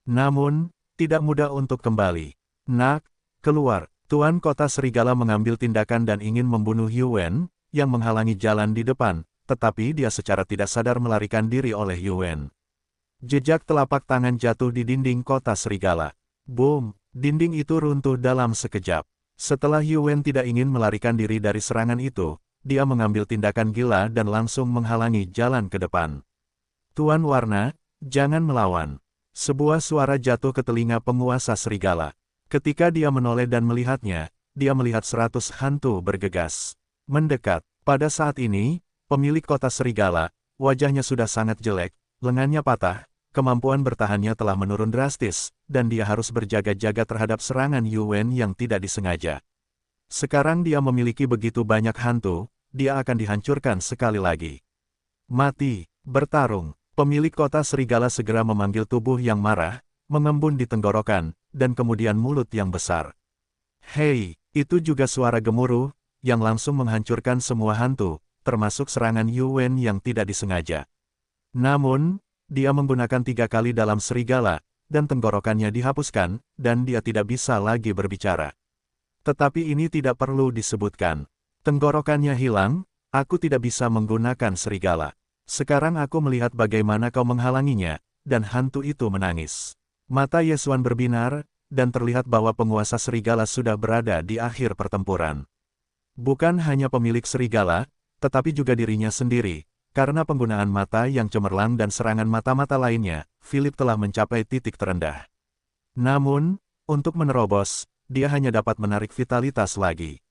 Namun, tidak mudah untuk kembali. Nak, keluar. Tuan kota serigala mengambil tindakan dan ingin membunuh Yu Wen, yang menghalangi jalan di depan, tetapi dia secara tidak sadar melarikan diri oleh Yu Wen. Jejak telapak tangan jatuh di dinding kota serigala. Boom, dinding itu runtuh dalam sekejap. Setelah Yu Wen tidak ingin melarikan diri dari serangan itu, dia mengambil tindakan gila dan langsung menghalangi jalan ke depan. Tuan Warna, jangan melawan. Sebuah suara jatuh ke telinga penguasa serigala. Ketika dia menoleh dan melihatnya, dia melihat 100 hantu bergegas. Mendekat. Pada saat ini, pemilik kota serigala, wajahnya sudah sangat jelek, lengannya patah, kemampuan bertahannya telah menurun drastis, dan dia harus berjaga-jaga terhadap serangan Yu Wen yang tidak disengaja. Sekarang dia memiliki begitu banyak hantu, dia akan dihancurkan sekali lagi. Mati, bertarung. Pemilik kota serigala segera memanggil tubuh yang marah, mengembun di tenggorokan, dan kemudian mulut yang besar. Hei, itu juga suara gemuruh, yang langsung menghancurkan semua hantu, termasuk serangan Yu Wen yang tidak disengaja. Namun, dia menggunakan 3 kali dalam serigala, dan tenggorokannya dihapuskan, dan dia tidak bisa lagi berbicara. Tetapi ini tidak perlu disebutkan. Tenggorokannya hilang, aku tidak bisa menggunakan serigala. Sekarang aku melihat bagaimana kau menghalanginya, dan hantu itu menangis. Mata Yesuan berbinar, dan terlihat bahwa penguasa serigala sudah berada di akhir pertempuran. Bukan hanya pemilik serigala, tetapi juga dirinya sendiri, karena penggunaan mata yang cemerlang dan serangan mata-mata lainnya, Philip telah mencapai titik terendah. Namun, untuk menerobos, dia hanya dapat menarik vitalitas lagi.